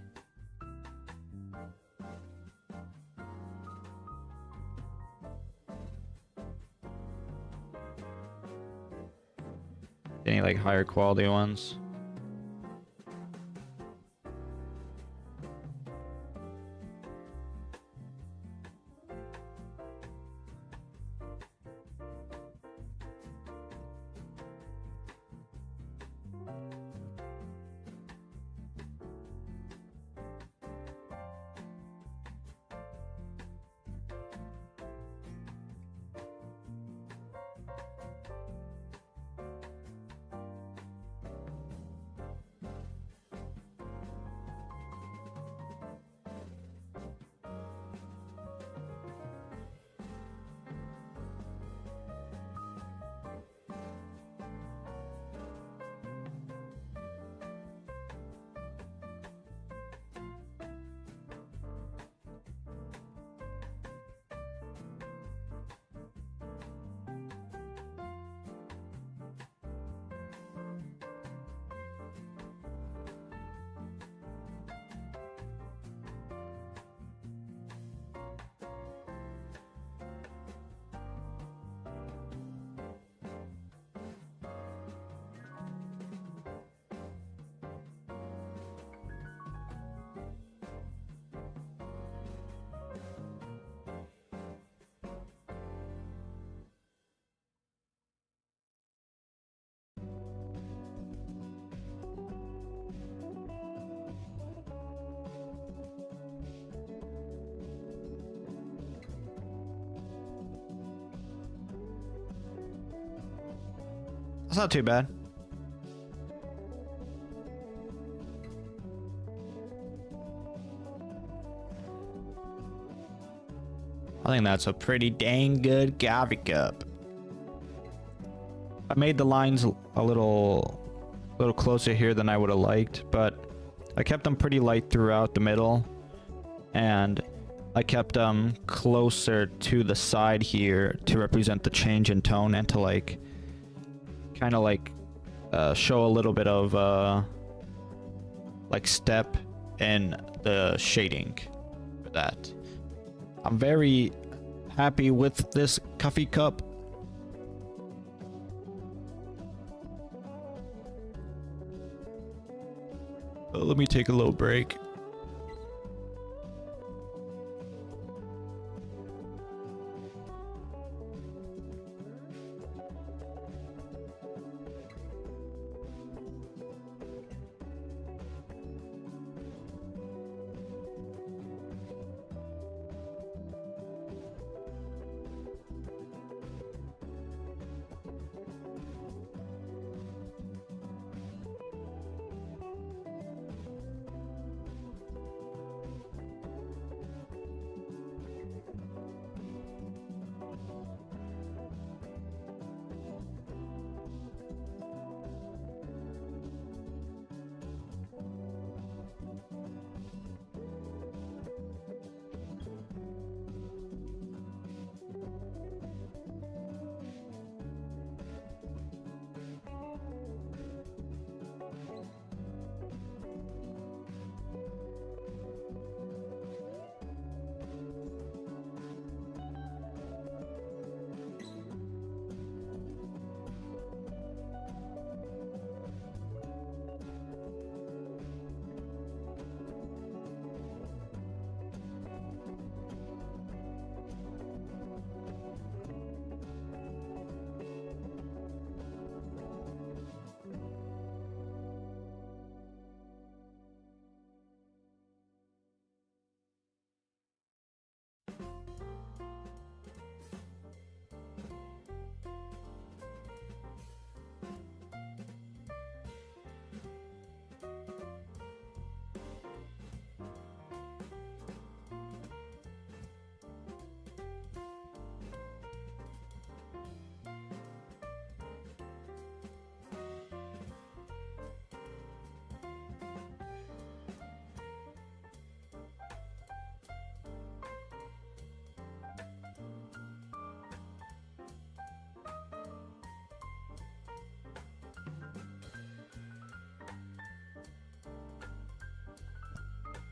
Any like higher quality ones. That's not too bad. I think that's a pretty dang good coffee cup. I made the lines a little closer here than I would have liked, but I kept them pretty light throughout the middle, and I kept them closer to the side here to represent the change in tone and to like kind of like show a little bit of like step in the shading for that. I'm very happy with this coffee cup. Let me take a little break.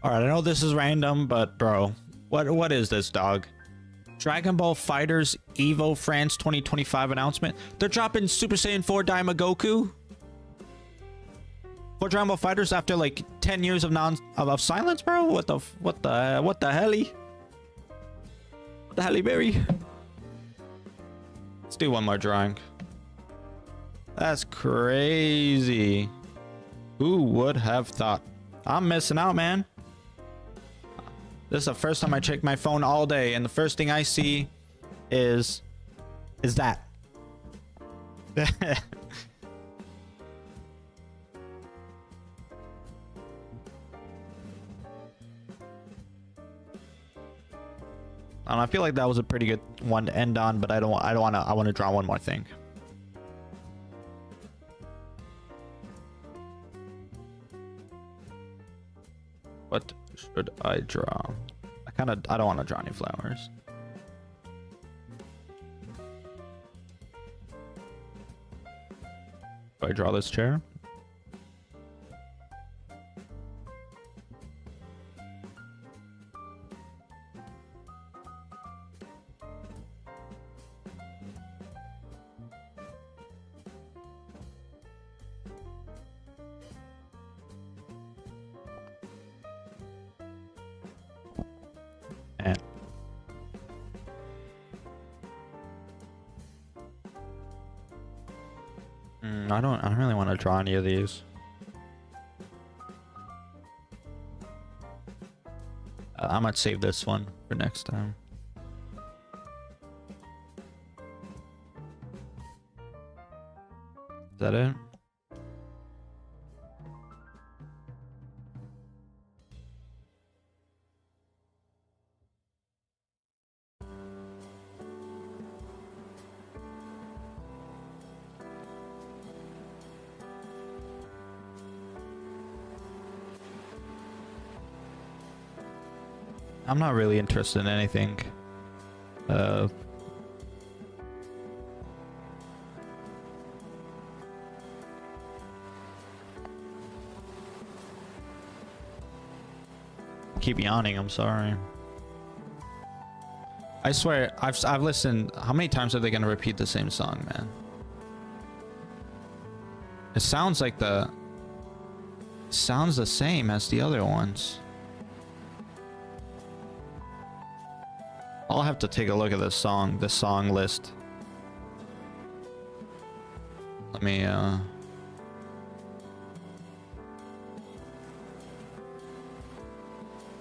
All right, I know this is random, but bro, what is this, dog? Dragon Ball Fighters Evo France 2025 announcement. They're dropping Super Saiyan 4 Daima Goku for Dragon Ball Fighters after like 10 years of silence, bro. What the helly? What the helly berry? Let's do one more drawing. That's crazy. Who would have thought? I'm missing out, man. This is the first time I check my phone all day, and the first thing I see is that. I feel like that was a pretty good one to end on, but I want to draw one more thing. What should I draw? I don't want to draw any flowers. Do I draw this chair? I don't really want to draw any of these. I might save this one for next time. Is that it? I'm not really interested in anything. Keep yawning, I'm sorry. I swear, I've listened. How many times are they gonna repeat the same song, man? It sounds like sounds the same as the other ones. I'll have to take a look at the song list. Let me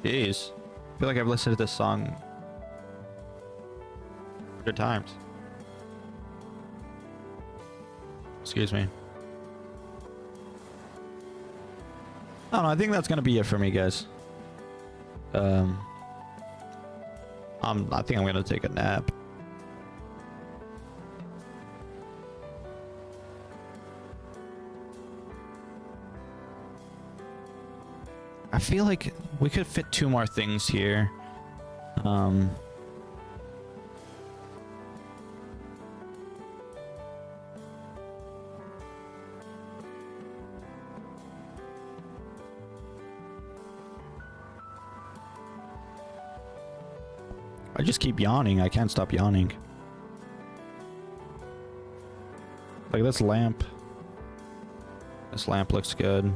Jeez. I feel like I've listened to this song 100 times. Excuse me. I don't know, I think that's gonna be it for me, guys. I think I'm gonna take a nap. I feel like we could fit 2 more things here. I just keep yawning. I can't stop yawning. Like this lamp. This lamp looks good.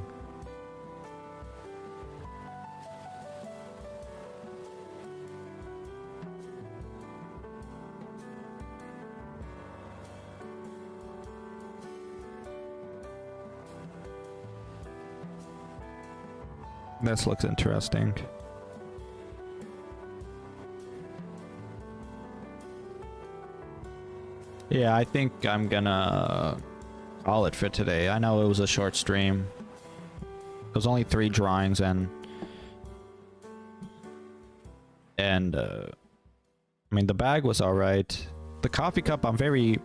This looks interesting. Yeah, I think I'm gonna call it for today. I know it was a short stream. It was only 3 drawings and I mean the bag was all right. The coffee cup, I'm very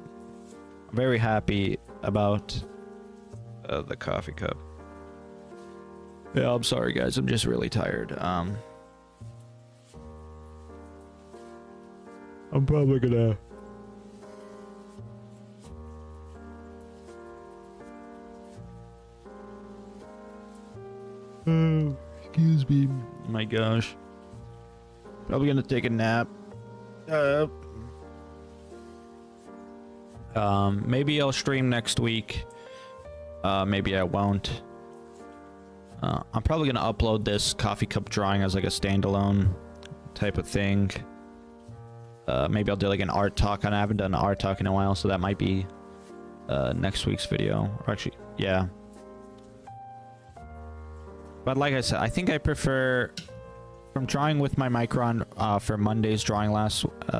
happy about the coffee cup. Yeah, I'm sorry guys, I'm just really tired. I'm probably gonna excuse me. my gosh. Probably gonna take a nap. Maybe I'll stream next week. Maybe I won't. I'm probably gonna upload this coffee cup drawing as like a standalone type of thing. Maybe I'll do like an art talk. I haven't done an art talk in a while, so that might be next week's video. Or actually, yeah. But like I said, I think I prefer from drawing with my Micron for Monday's drawing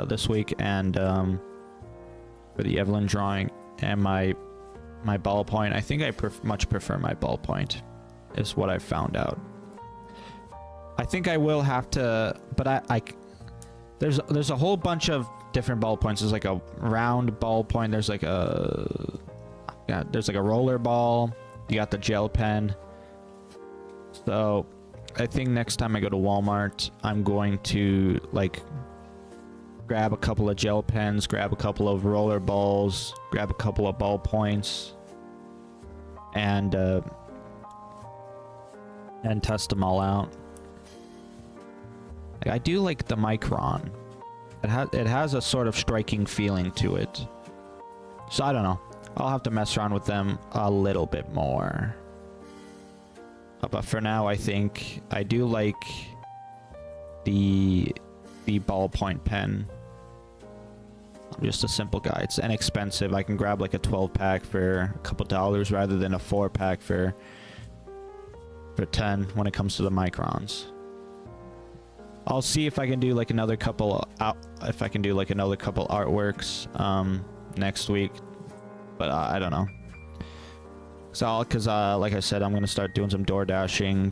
this week, and for the Evelyn drawing and my ballpoint. I think I much prefer my ballpoint, is what I found out. I think I will have to, but there's a whole bunch of different ballpoints. There's like a round ballpoint. There's like a roller ball. You got the gel pen. So I think next time I go to Walmart, I'm going to like grab a couple of gel pens, grab a couple of roller balls, grab a couple of ballpoints, and test them all out. I do like the Micron. It has a sort of striking feeling to it. So I don't know. I'll have to mess around with them a little bit more. But for now, I think I do like the ballpoint pen. Just a simple guy. It's inexpensive. I can grab like a 12-pack for a couple dollars rather than a 4-pack for 10 when it comes to the Microns. I'll see if I can do like another couple artworks next week, but I don't know. Because like I said, I'm gonna start doing some door dashing,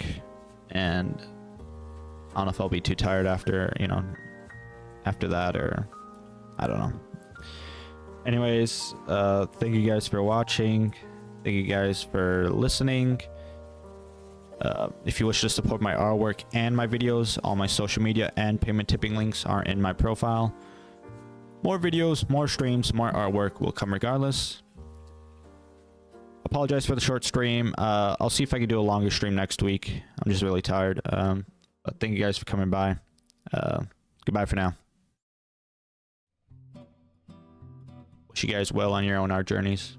and I don't know if I'll be too tired after that, or I don't know. Anyways, thank you guys for watching. Thank you guys for listening. If you wish to support my artwork and my videos, all my social media and payment tipping links are in my profile. More videos, more streams, more artwork will come regardless. Apologize for the short stream. I'll see if I can do a longer stream next week. I'm just really tired. But thank you guys for coming by. Goodbye for now. Wish you guys well on your own art journeys.